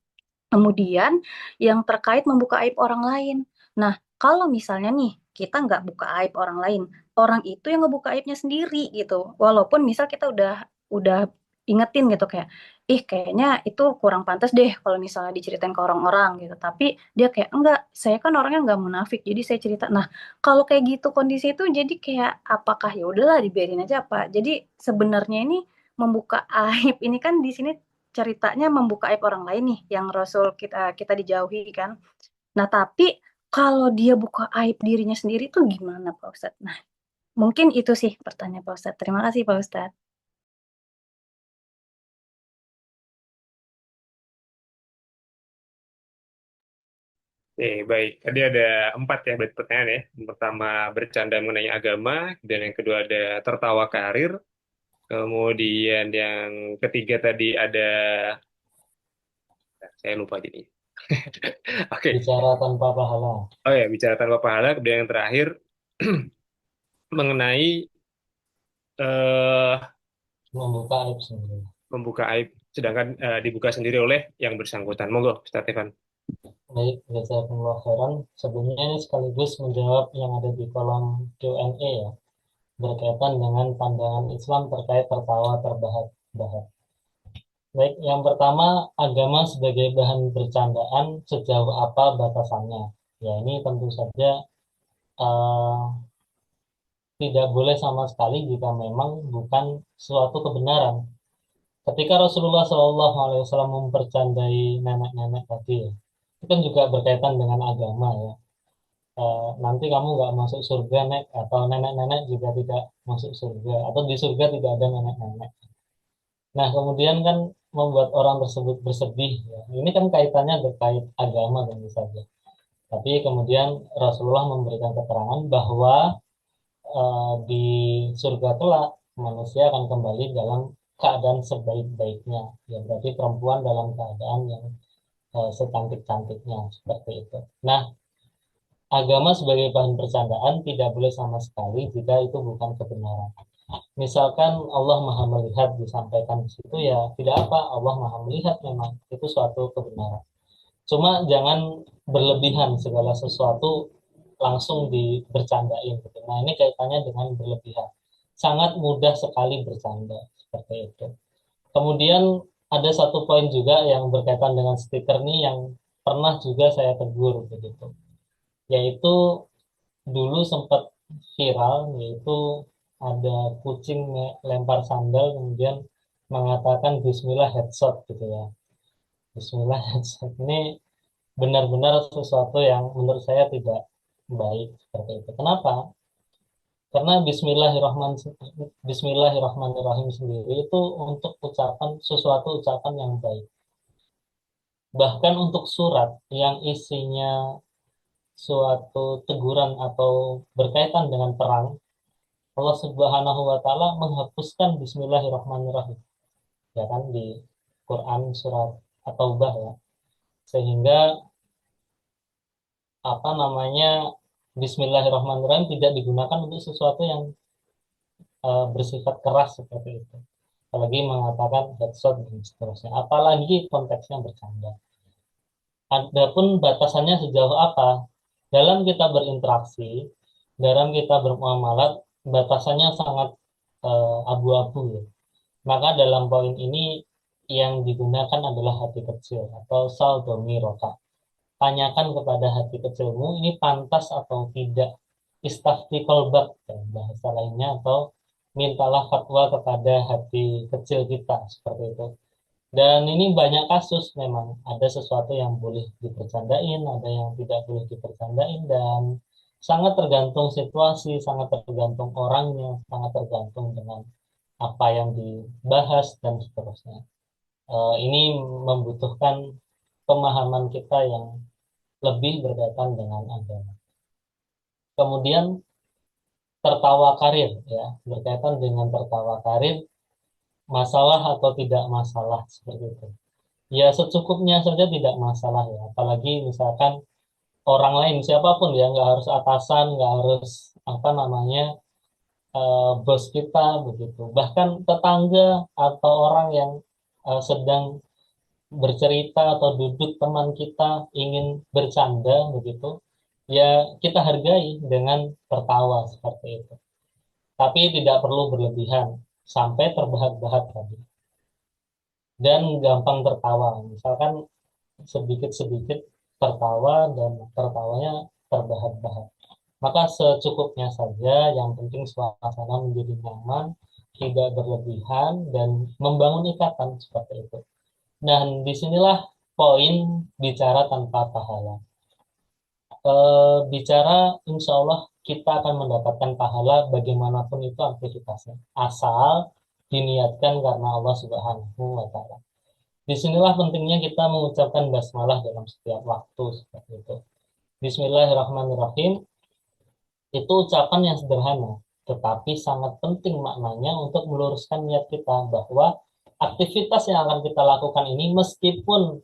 Kemudian yang terkait membuka aib orang lain. Nah, kalau misalnya nih kita nggak buka aib orang lain, orang itu yang ngebuka aibnya sendiri gitu. Walaupun misal kita udah ingetin gitu kayak ih kayaknya itu kurang pantas deh kalau misalnya diceritain ke orang-orang gitu. Tapi dia kayak enggak, saya kan orangnya nggak munafik, jadi saya cerita. Nah, kalau kayak gitu kondisi itu jadi kayak apakah ya udahlah dibiarin aja apa. Jadi sebenarnya ini membuka aib ini kan di sini ceritanya membuka aib orang lain nih yang Rasul kita kita dijauhi kan. Nah, tapi kalau dia buka aib dirinya sendiri tuh gimana Pak Ustadz? Nah, mungkin itu sih pertanyaan Pak Ustadz. Terima kasih Pak Ustadz. Baik. Tadi ada 4 ya berarti pertanyaan ya. Yang pertama bercanda mengenai agama, dan yang kedua ada tertawa karir. Kemudian yang ketiga tadi ada, saya lupa jadi. Oke. Bicara tanpa pahala, Oh ya, bicara tanpa pahala. Kemudian yang terakhir mengenai eh membuka aib sendiri. membuka aib, sedangkan dibuka sendiri oleh yang bersangkutan. Monggo, Ustaz Evan. Baik, jazakumullah khairan. Sebelumnya ini sekaligus menjawab yang ada di kolom Q&A ya, berkaitan dengan pandangan Islam terkait tertawa terbahak-bahak. Baik, yang pertama, agama sebagai bahan bercandaan sejauh apa batasannya? Ya, ini tentu saja eh, tidak boleh sama sekali jika memang bukan suatu kebenaran. Ketika Rasulullah SAW mempercandai nenek-nenek tadi, ya, itu kan juga berkaitan dengan agama ya. Nanti kamu nggak masuk surga nek, atau nenek-nenek juga tidak masuk surga, atau di surga tidak ada nenek-nenek. Nah, kemudian kan membuat orang tersebut bersedih. Ya. Ini kan kaitannya terkait agama tentu saja. Tapi kemudian Rasulullah memberikan keterangan bahwa di surga kelak manusia akan kembali dalam keadaan sebaik-baiknya. Ya berarti perempuan dalam keadaan yang secantik-cantiknya seperti itu. Nah, agama sebagai bahan bercandaan tidak boleh sama sekali jika itu bukan kebenaran. Misalkan Allah Maha Melihat disampaikan di situ ya tidak apa, Allah Maha Melihat, memang itu suatu kebenaran. Cuma jangan berlebihan segala sesuatu langsung dibercandain gitu. Nah, ini kaitannya dengan berlebihan. Sangat mudah sekali bercanda seperti itu. Kemudian ada satu poin juga yang berkaitan dengan stiker nih yang pernah juga saya tegur begitu. Yaitu dulu sempat viral, yaitu ada kucing lempar sandal kemudian mengatakan Bismillah headshot gitu ya. Bismillah headshot ini benar-benar sesuatu yang menurut saya tidak baik seperti itu. Kenapa? Karena Bismillahirrahmanirrahim sendiri itu untuk ucapan sesuatu ucapan yang baik. Bahkan untuk surat yang isinya suatu teguran atau berkaitan dengan perang, Allah Subhanahu wa taala menghapuskan Bismillahirrahmanirrahim. Ya kan di Quran surat At-Taubah ya. Sehingga apa namanya Bismillahirrahmanirrahim tidak digunakan untuk sesuatu yang bersifat keras seperti itu. Apalagi mengatakan headshot dan seterusnya. Apalagi konteksnya bercanda. Adapun batasannya sejauh apa? Dalam kita berinteraksi, dalam kita bermuamalat, batasannya sangat abu-abu ya. Maka dalam poin ini yang digunakan adalah hati kecil atau saldo miroka. Tanyakan kepada hati kecilmu ini pantas atau tidak. Istafti kolbak ya, bahasa lainnya, atau mintalah fatwa kepada hati kecil kita seperti itu. Dan ini banyak kasus memang ada sesuatu yang boleh dipercandain, ada yang tidak boleh dipercandain, dan sangat tergantung situasi, sangat tergantung orangnya, sangat tergantung dengan apa yang dibahas dan seterusnya. Ini membutuhkan pemahaman kita yang lebih berkaitan dengan agama. Kemudian tertawa karir ya, berkaitan dengan tertawa karir, masalah atau tidak masalah seperti itu. Ya secukupnya saja tidak masalah ya, apalagi misalkan orang lain siapapun ya, nggak harus atasan, nggak harus apa namanya bos kita begitu. Bahkan tetangga atau orang yang sedang bercerita atau duduk teman kita ingin bercanda begitu, ya kita hargai dengan tertawa seperti itu. Tapi tidak perlu berlebihan sampai terbahak-bahak tadi. dan gampang tertawa. Misalkan sedikit-sedikit tertawa dan tertawanya terbahak-bahak. Maka secukupnya saja, yang penting suasana menjadi nyaman, tidak berlebihan, dan membangun ikatan seperti itu. Dan disinilah poin bicara tanpa pahala. Bicara insya Allah kita akan mendapatkan pahala bagaimanapun itu aktivitasnya. Asal diniatkan karena Allah Subhanahu wa Ta'ala. Disinilah pentingnya kita mengucapkan basmalah dalam setiap waktu seperti itu. Bismillahirrahmanirrahim itu ucapan yang sederhana, tetapi sangat penting maknanya untuk meluruskan niat kita bahwa aktivitas yang akan kita lakukan ini meskipun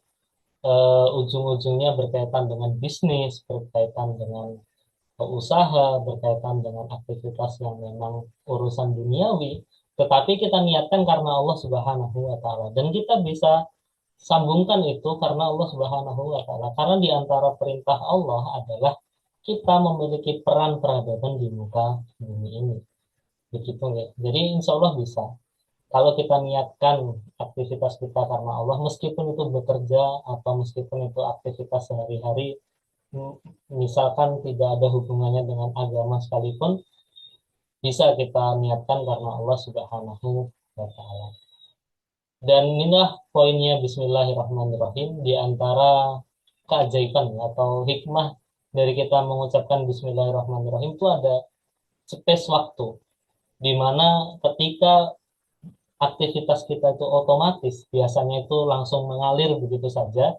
ujung-ujungnya berkaitan dengan bisnis, berkaitan dengan usaha, berkaitan dengan aktivitas yang memang urusan duniawi, tetapi kita niatkan karena Allah Subhanahu wa Ta'ala, dan kita bisa sambungkan itu karena Allah Subhanahu wa Ta'ala, karena di antara perintah Allah adalah kita memiliki peran peradaban di muka bumi ini, begitu ya. Jadi insya Allah bisa kalau kita niatkan aktivitas kita karena Allah, meskipun itu bekerja atau meskipun itu aktivitas sehari-hari, misalkan tidak ada hubungannya dengan agama sekalipun, bisa kita niatkan karena Allah Subhanahu wa Ta'ala. Dan inilah poinnya Bismillahirrahmanirrahim, di antara keajaiban atau hikmah dari kita mengucapkan Bismillahirrahmanirrahim itu ada space waktu, di mana ketika aktivitas kita itu otomatis biasanya itu langsung mengalir begitu saja.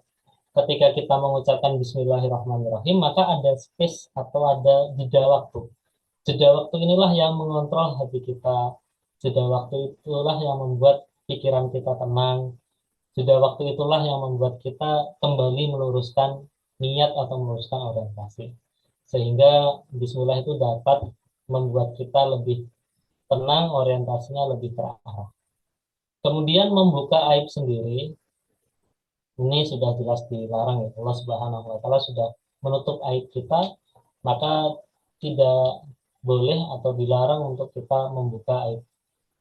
Ketika kita mengucapkan Bismillahirrahmanirrahim, maka ada space atau ada jeda waktu. Jeda waktu inilah yang mengontrol hati kita. Jeda waktu itulah yang membuat pikiran kita tenang. Jeda waktu itulah yang membuat kita kembali meluruskan niat atau meluruskan orientasi. Sehingga Bismillah itu dapat membuat kita lebih tenang, orientasinya lebih terarah. Kemudian membuka aib sendiri, ini sudah jelas dilarang ya. Allah Subhanahu wa Ta'ala sudah menutup aib kita, maka tidak boleh atau dilarang untuk kita membuka aib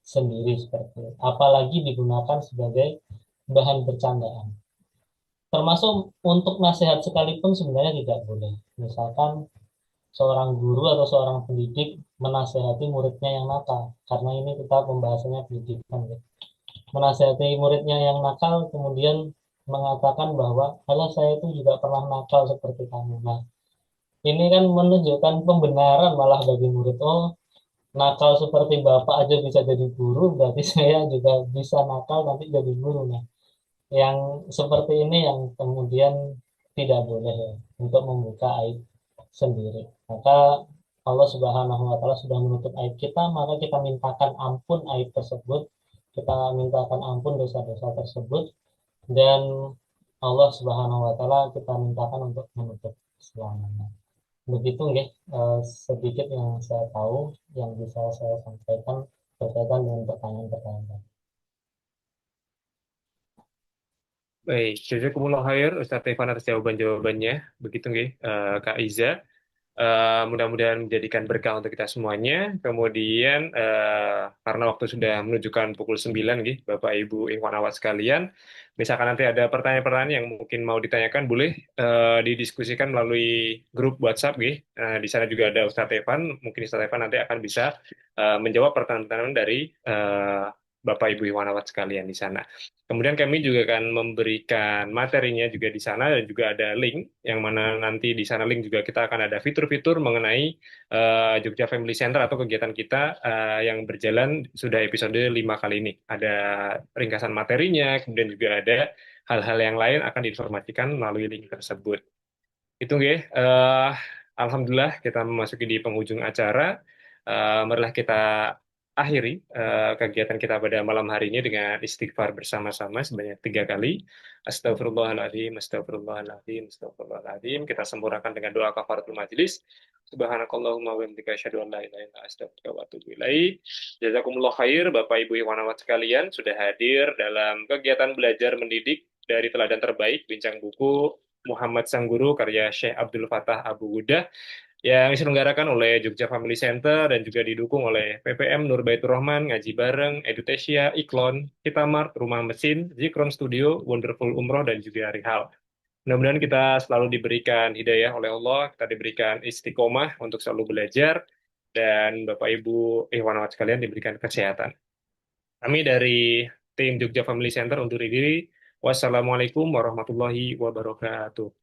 sendiri seperti itu. Apalagi digunakan sebagai bahan bercandaan. Termasuk untuk nasihat sekalipun sebenarnya tidak boleh. Misalkan seorang guru atau seorang pendidik menasehati muridnya yang nakal, karena ini kita pembahasannya pendidikan ya. Menasehati muridnya yang nakal, kemudian mengatakan bahwa kalau saya itu juga pernah nakal seperti kamu. Nah, ini kan menunjukkan pembenaran malah bagi murid. Oh, nakal seperti bapak aja bisa jadi guru, berarti saya juga bisa nakal nanti jadi guru. Nah, yang seperti ini yang kemudian tidak boleh ya, untuk membuka aib sendiri. Maka Allah Subhanahu wa Ta'ala sudah menutup aib kita, maka kita mintakan ampun aib tersebut, kita mintakan ampun dosa-dosa tersebut, dan Allah Subhanahu wa Ta'ala kita mintakan untuk menutup selamanya. Begitu nggih, sedikit yang saya tahu yang bisa saya sampaikan berkaitan dengan pertanyaan-pertanyaan. Baik, jazakumullah khair Ustaz Irfan atas jawaban-jawabannya. Begitu nggih, Kak Iza. Mudah-mudahan menjadikan berkah untuk kita semuanya. Kemudian karena waktu sudah menunjukkan pukul 9 gitu, Bapak Ibu Ikhwan Akhwat sekalian, misalkan nanti ada pertanyaan-pertanyaan yang mungkin mau ditanyakan, boleh didiskusikan melalui grup WhatsApp gitu. Di sana juga ada Ustadz Evan, mungkin Ustadz Evan nanti akan bisa menjawab pertanyaan-pertanyaan dari Bapak Ibu Ikhwan Akhwat sekalian di sana. Kemudian kami juga akan memberikan materinya juga di sana, dan juga ada link yang mana nanti di sana link juga kita akan ada fitur-fitur mengenai Jogja Family Center atau kegiatan kita yang berjalan sudah episode 5 kali ini. Ada ringkasan materinya, kemudian juga ada hal-hal yang lain akan diinformasikan melalui link tersebut. Itu nggih. Alhamdulillah kita memasuki di penghujung acara. Marilah kita akhiri kegiatan kita pada malam hari ini dengan istighfar bersama-sama sebanyak 3 kali. Astagfirullahaladzim, astagfirullahaladzim, astagfirullahaladzim. Kita sempurnakan dengan doa kafaratul majelis. Subhanakallahumma wa bihamdika asyhadu an la ilaha illa anta astaghfiruka wa atubu ilaik. Jazakumullah khair Bapak Ibu Ikhwan Akhwat sekalian sudah hadir dalam kegiatan belajar mendidik dari Teladan Terbaik Bincang Buku Muhammad Sang Guru karya Syekh Abdul Fattah Abu Huda. yang diselenggarakan oleh Jogja Family Center dan juga didukung oleh PPM Nur Baitur Rahman, Ngaji Bareng, Edutesia, Iklon, Kitamart, Rumah Mesin, Zikron Studio, Wonderful Umroh, dan juga Rihal. Mudah-mudahan kita selalu diberikan hidayah oleh Allah, kita diberikan istiqomah untuk selalu belajar, dan Bapak Ibu Ikhwanawat sekalian diberikan kesehatan. Kami dari tim Jogja Family Center undur diri. Wassalamualaikum warahmatullahi wabarakatuh.